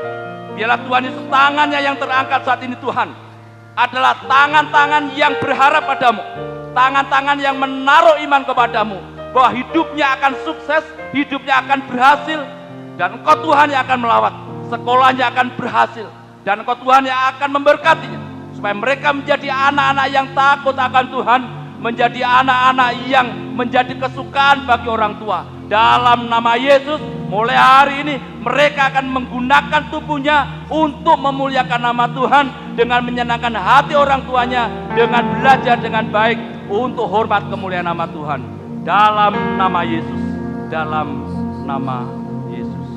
Biarlah Tuhan Yesus, tangannya yang terangkat saat ini Tuhan, adalah tangan-tangan yang berharap padamu. Tangan-tangan yang menaruh iman kepadamu. Bahwa hidupnya akan sukses, hidupnya akan berhasil. Dan Engkau Tuhan yang akan melawat. Sekolahnya akan berhasil. Dan Engkau Tuhan yang akan memberkatinya. Supaya mereka menjadi anak-anak yang takut akan Tuhan. Menjadi anak-anak yang menjadi kesukaan bagi orang tua. Dalam nama Yesus, mulai hari ini mereka akan menggunakan tubuhnya untuk memuliakan nama Tuhan. Dengan menyenangkan hati orang tuanya. Dengan belajar dengan baik untuk hormat kemuliaan nama Tuhan. Dalam nama Yesus. Dalam nama Yesus.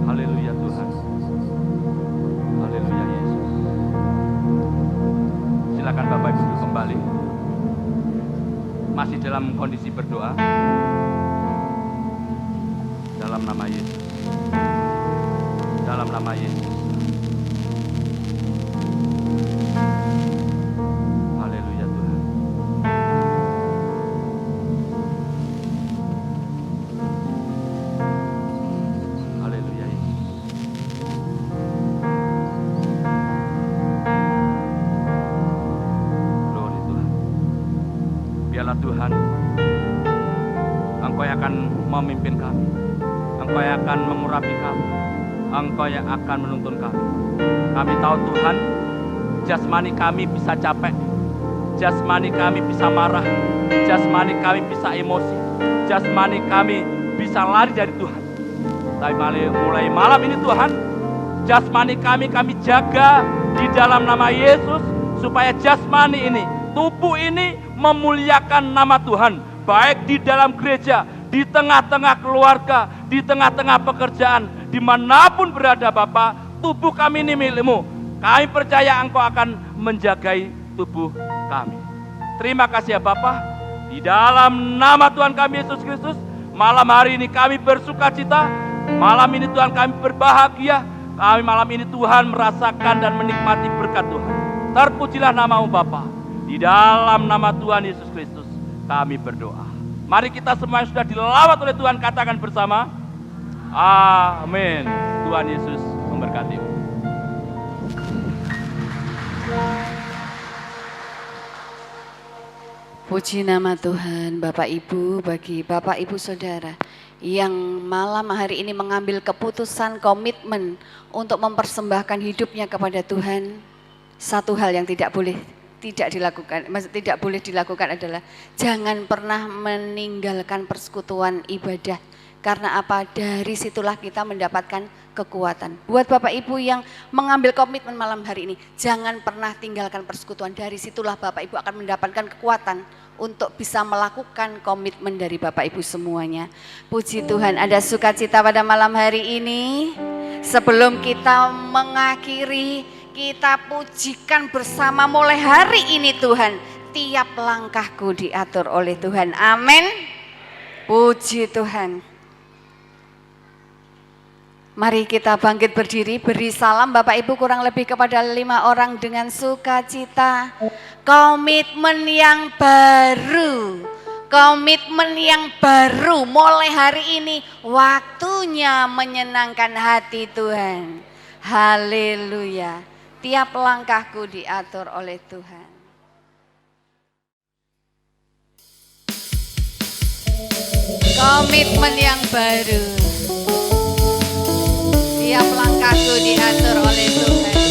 Haleluya Tuhan. Haleluya Yesus. Silakan Bapak Ibu duduk kembali. Masih dalam kondisi berdoa. Dalam nama Yesus. Dalam nama Yesus. Haleluya Tuhan. Haleluya Yesus. Glory Tuhan. Biarlah Tuhan, Engkau yang akan memimpin kami. Engkau yang akan mengurapi kami. Engkau yang akan menuntun kami. Kami tahu Tuhan, jasmani kami bisa capek. Jasmani kami bisa marah. Jasmani kami bisa emosi. Jasmani kami bisa lari dari Tuhan. Tapi mulai malam ini Tuhan, jasmani kami jaga di dalam nama Yesus. Supaya jasmani ini, tubuh ini memuliakan nama Tuhan. Baik di dalam gereja, di tengah-tengah keluarga, di tengah-tengah pekerjaan, dimanapun berada Bapa, tubuh kami ini milik-Mu. Kami percaya Engkau akan menjagai tubuh kami. Terima kasih ya Bapa. Di dalam nama Tuhan kami Yesus Kristus, malam hari ini kami bersukacita. Malam ini Tuhan kami berbahagia. Kami malam ini Tuhan merasakan dan menikmati berkat Tuhan. Terpujilah nama-Mu Bapa. Di dalam nama Tuhan Yesus Kristus kami berdoa. Mari kita semua yang sudah dilawat oleh Tuhan katakan bersama. Amin. Tuhan Yesus memberkati. Puji nama Tuhan, Bapak Ibu, bagi Bapak Ibu Saudara yang malam hari ini mengambil keputusan komitmen untuk mempersembahkan hidupnya kepada Tuhan. Satu hal yang tidak boleh dilakukan adalah jangan pernah meninggalkan persekutuan ibadah. Karena apa? Dari situlah kita mendapatkan kekuatan. Buat Bapak Ibu yang mengambil komitmen malam hari ini, jangan pernah tinggalkan persekutuan. Dari situlah Bapak Ibu akan mendapatkan kekuatan untuk bisa melakukan komitmen dari Bapak Ibu semuanya. Puji Tuhan, ada sukacita pada malam hari ini. Sebelum kita mengakhiri, kita pujikan bersama mulai hari ini Tuhan. Tiap langkahku diatur oleh Tuhan. Amin. Puji Tuhan. Mari kita bangkit berdiri, beri salam Bapak Ibu kurang lebih kepada 5 orang dengan sukacita. Komitmen yang baru, mulai hari ini waktunya menyenangkan hati Tuhan. Haleluya. Tiap langkahku diatur oleh Tuhan. Komitmen yang baru. Tiap langkahku diatur oleh Tuhan.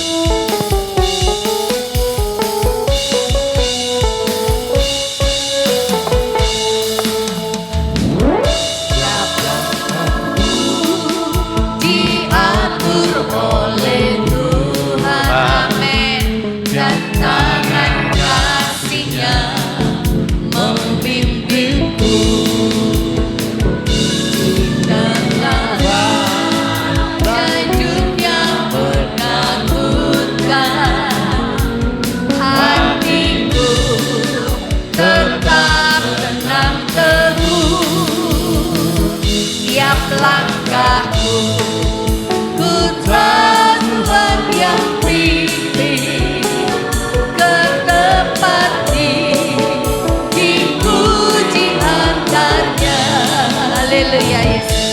Diatur oleh Tuhan, amin. Dan tangan kasih-Nya memimpinku. Hidupnya berkat langkahku, ku tahu Tuhan yang pilih ke tempat dipuji antaranya. Haleluya Yesus.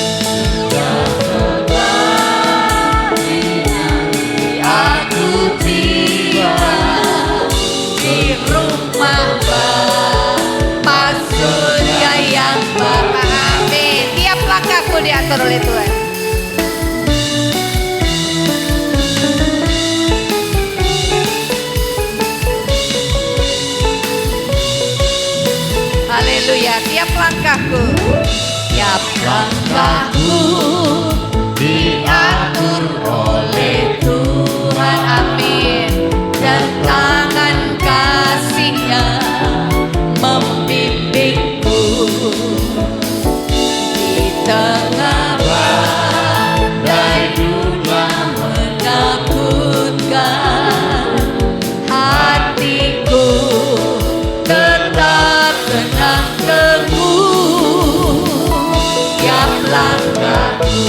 Aku tiba di rumah Bapa surga yang Bapa. Amin. Tiap langkahku diatur oleh Tuhan. Haleluya. Tiap langkahku, tiap langkahku diatur oleh Tuhan. Amin. Dan tangan kasih-Nya membimbingku di tengah badai dunia menakutkan. Hatiku tetap tenang teguh. Tiap langkahku,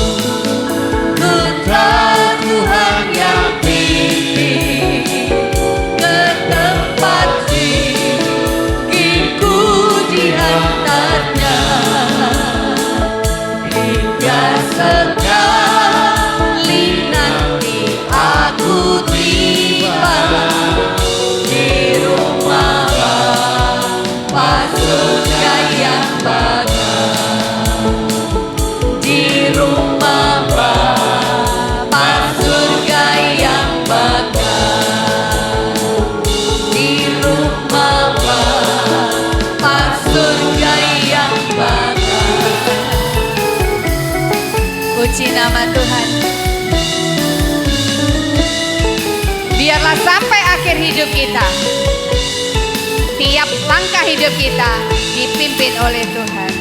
ku tahu Tuhan yang pimpin ke tempat inginku diantarnya. Hingga sekali nanti aku tiba di rumah Bapa surga yang bagai. Di rumah Bapa surga yang bagai. Di rumah Bapa surga yang bagai. Puji nama Tuhan. Biarlah sampai akhir hidup kita, tiap langkah hidup kita dipimpin oleh Tuhan.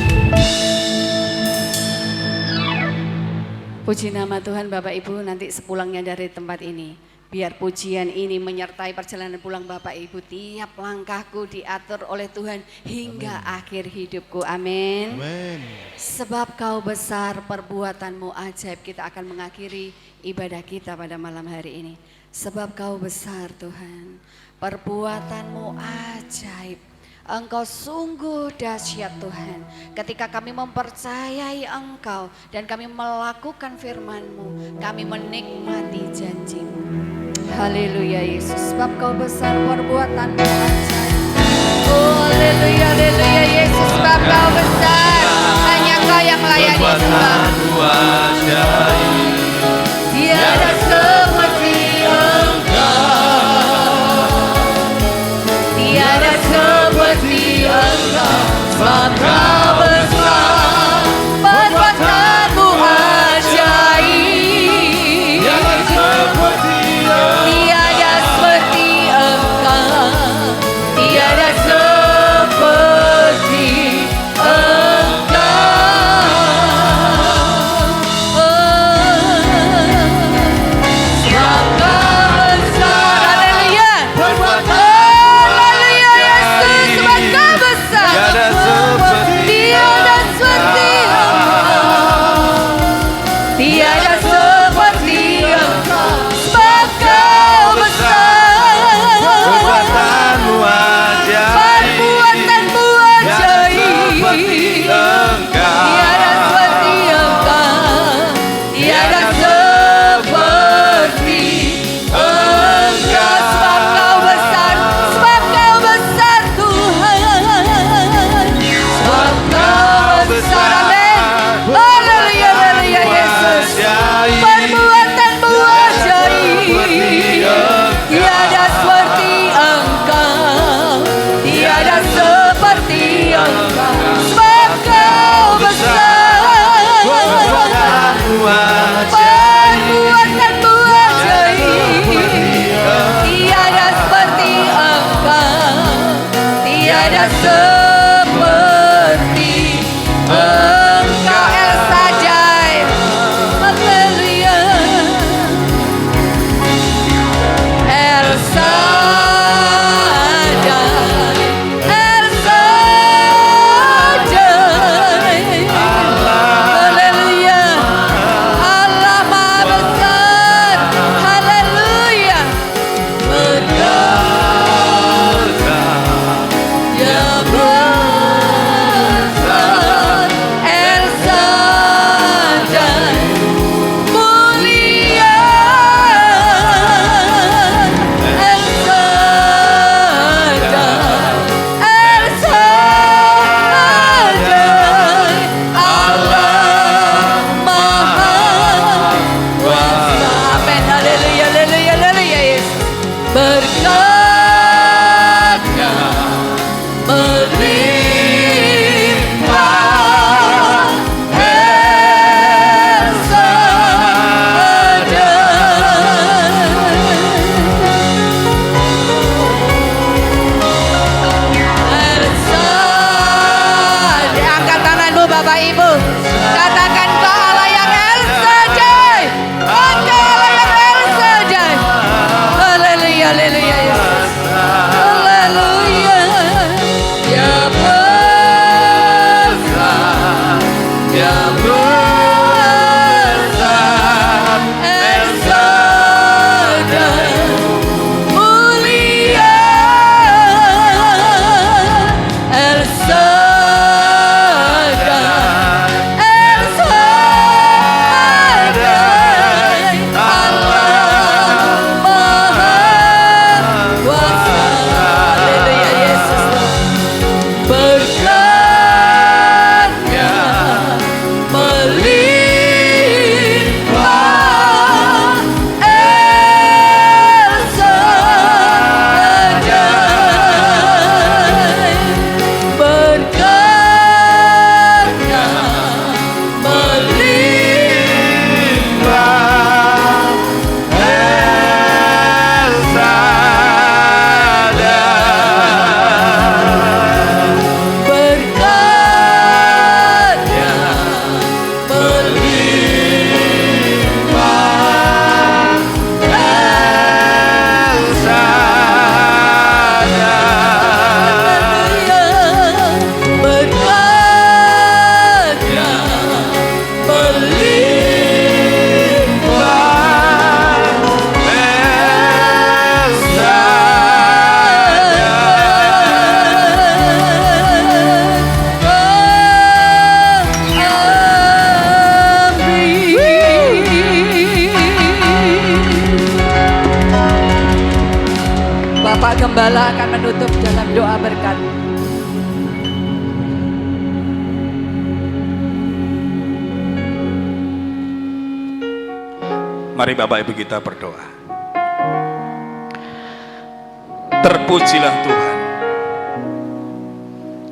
Puji nama Tuhan. Bapak Ibu, nanti sepulangnya dari tempat ini, biar pujian ini menyertai perjalanan pulang Bapak Ibu. Tiap langkahku diatur oleh Tuhan hingga akhir hidupku. Amin. Amin. Sebab Kau besar, perbuatanmu ajaib. Kita akan mengakhiri ibadah kita pada malam hari ini. Sebab Kau besar Tuhan, perbuatanmu ajaib. Engkau sungguh dahsyat Tuhan. Ketika kami mempercayai Engkau dan kami melakukan firman-Mu, kami menikmati janji-Mu. Haleluya Yesus, sebab Kau besar, perbuatanmu ajaib. Oh haleluya, haleluya Yesus, sebab Kau besar. Hanya Kau yang melayani Tuhan. Tiada seperti Engkau, tiada seperti Engkau, sebab Kau besar, perbuatanmu ajaib. Tiada seperti Engkau, tiada seperti Engkau, tiada seperti Engkau. Sebab Kau besar, haleluya. Haleluya Yesus, sebab Kau besar. Tiada seperti yang besar, El Shaddai, mulia, El Shaddai, El Shaddai, Allah Maha Kuasa. Haleluya Yesus. Berkatnya melimpah, El Shaddai. Berkatnya melimpah, El Shaddai. Berkatnya melimpah, El Shaddai. Berkatnya melimpah, El Bapak Gembala akan menutup dalam doa berkat. Mari Bapak Ibu kita berdoa. Terpujilah Tuhan,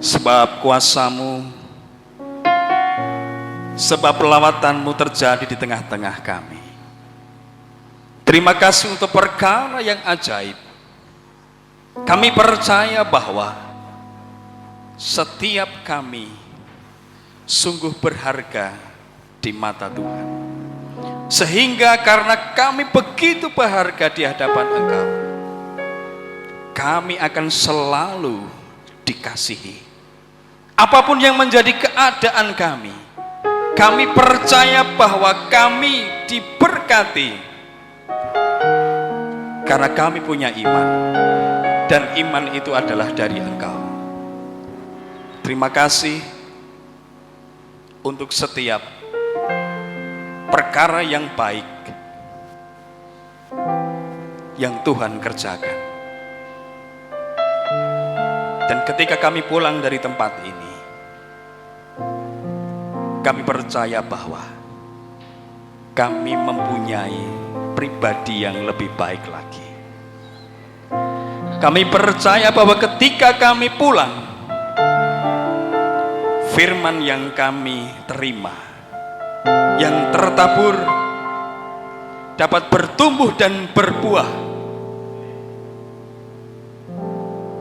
sebab kuasa-Mu, sebab lawatan-Mu terjadi di tengah-tengah kami. Terima kasih untuk perkara yang ajaib. Kami percaya bahwa setiap kami sungguh berharga di mata Tuhan. Sehingga karena kami begitu berharga di hadapan Engkau, kami akan selalu dikasihi. Apapun yang menjadi keadaan kami percaya bahwa kami diberkati karena kami punya iman, dan iman itu adalah dari Engkau. Terima kasih untuk setiap perkara yang baik yang Tuhan kerjakan. Dan ketika kami pulang dari tempat ini, kami percaya bahwa kami mempunyai pribadi yang lebih baik lagi. Kami percaya bahwa ketika kami pulang, firman yang kami terima, yang tertabur, dapat bertumbuh dan berbuah,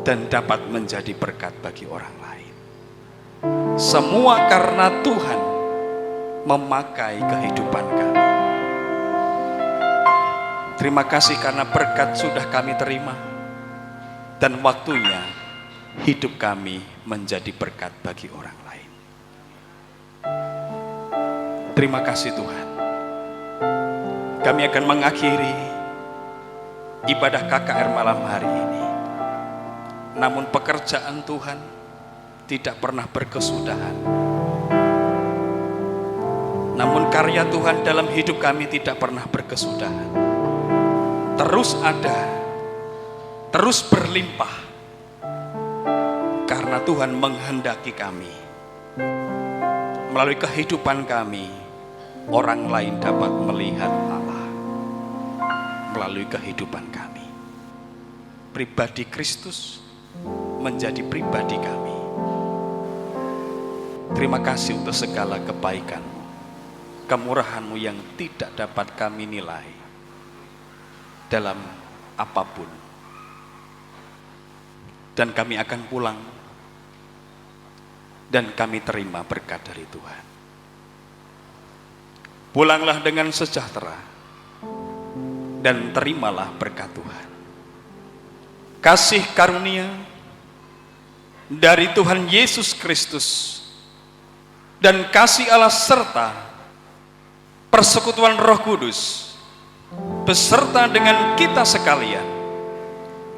dan dapat menjadi berkat bagi orang lain. Semua karena Tuhan memakai kehidupan kami. Terima kasih karena berkat sudah kami terima, dan waktunya hidup kami menjadi berkat bagi orang lain. Terima kasih Tuhan. Kami akan mengakhiri ibadah KKR malam hari ini. Namun pekerjaan Tuhan tidak pernah berkesudahan. Namun karya Tuhan dalam hidup kami tidak pernah berkesudahan. Terus ada, terus berlimpah. Karena Tuhan menghendaki kami, melalui kehidupan kami, orang lain dapat melihat Allah melalui kehidupan kami. Pribadi Kristus menjadi pribadi kami. Terima kasih untuk segala kebaikan-Mu, kemurahan-Mu yang tidak dapat kami nilai dalam apapun. Dan kami akan pulang dan kami terima berkat dari Tuhan. Pulanglah dengan sejahtera dan terimalah berkat Tuhan. Kasih karunia dari Tuhan Yesus Kristus dan kasih Allah serta persekutuan Roh Kudus beserta dengan kita sekalian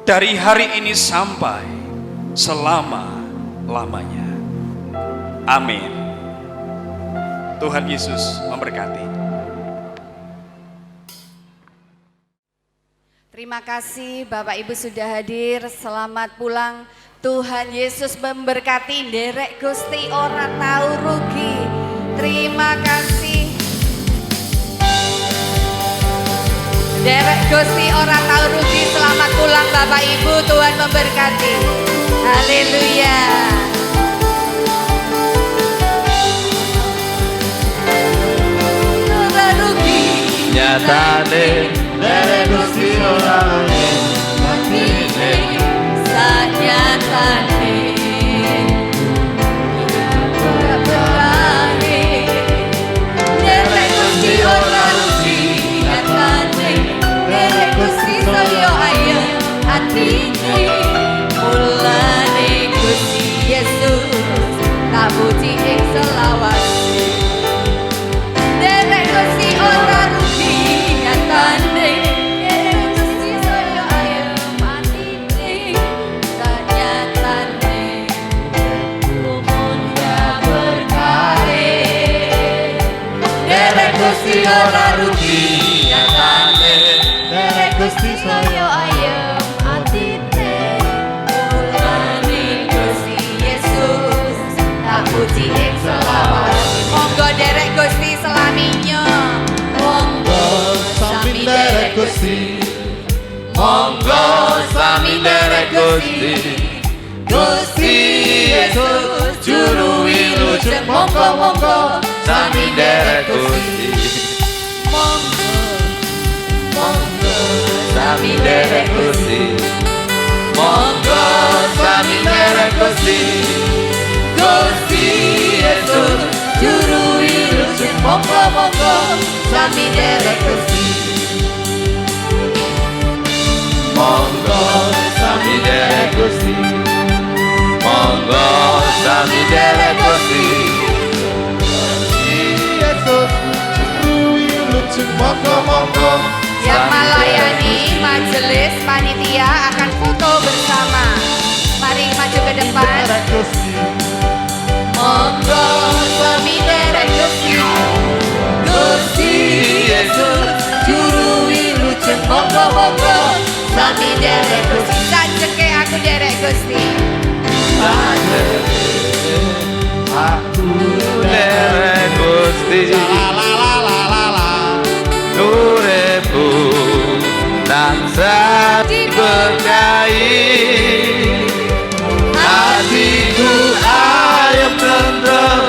dari hari ini sampai selama-lamanya. Amin. Tuhan Yesus memberkati. Terima kasih Bapak Ibu sudah hadir, selamat pulang. Tuhan Yesus memberkati, nderek Gusti ora tahu rugi. Terima kasih. Nderek Gusti ora tahu rugi, selamat pulang Bapak Ibu, Tuhan memberkati. Haleluya. Ora rugi. Nyatane nderek Gusti ora matine Sanyatane ora berani. Nderek Gusti ora rugi. Nyatane nderek Gusti saya ayem atine. Mulane Gusti Yesus tak puji ing selawase. Nderek Gusti ora rugi. Nyatane nderek Gusti saya ayem atine. Sanyatane umunda berkare. Nderek Gusti ora rugi. Nyatane nderek Gusti saya ayem atine. Mulane Gusti Yesus tak puji ing selawase. Monggo nderek Gusti selaminyo. Monggo sami nderek Gusti. Monggo sami nderek Gusti. Gusti Yesus juru wilujeng. Monggo sami nderek Gusti. Monggo sami nderek Gusti. Monggo sami nderek Gusti. Gusti Yesus juru wilujeng. Monggo sami nderek Gusti. Monggo sami nderek Gusti. Monggo sami nderek Gusti. Yesus juru wilujeng. Monggo yang melayani majelis panitia akan foto bersama. Mari maju ke depan. Monggo sami nderek Gusti. Gusti Yesus juru wilujeng. Monggo sami nderek Gusti. Sajeke aku nderek Gusti. aku nderek Gusti. Uripku tansah diberkahi. Hatiku ayem tentrem,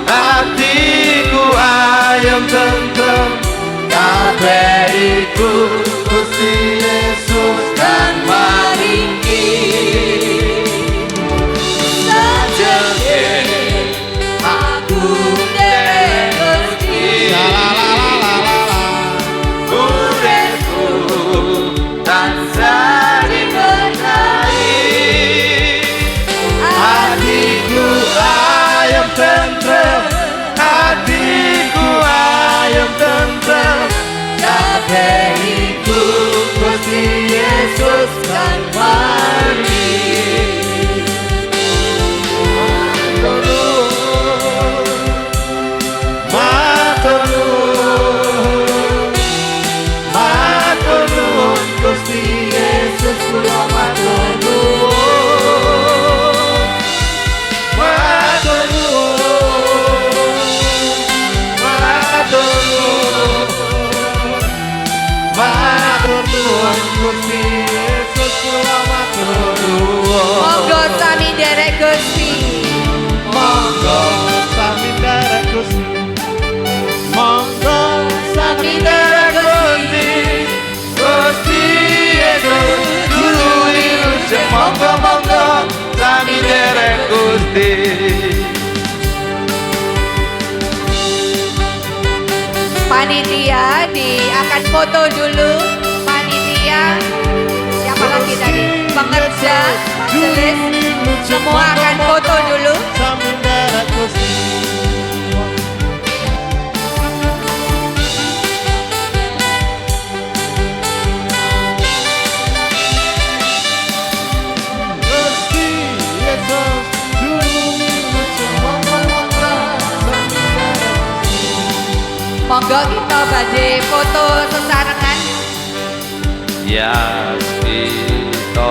hatiku ayem tentrem. Kabeh iku Gusti Yesus kan maringi. Sajake aku nderek Gusti. Uripku tansah diberkahi. Hatiku ayem tentrem, hatiku ayem tentrem. Kabeh iku Gusti Yesus kan maringi. Matur nuwun Gusti Yesus, kula matur nuwun. Matur nuwun, matur nuwun, matur nuwun Gusti Yesus, kula matur nuwun. Monggo sami nderek Gusti. Monggo sami nderek Gusti. Monggo sami nderek Gusti. Gusti Yesus juru wilujeng. Monggo sami nderek Gusti. Panitia akan foto dulu. Panitia siapa lagi tadi? Pengerja majelis semua akan foto dulu. Sami nderek Gusti. Monggo kita badhe foto sesarengan. Ya kita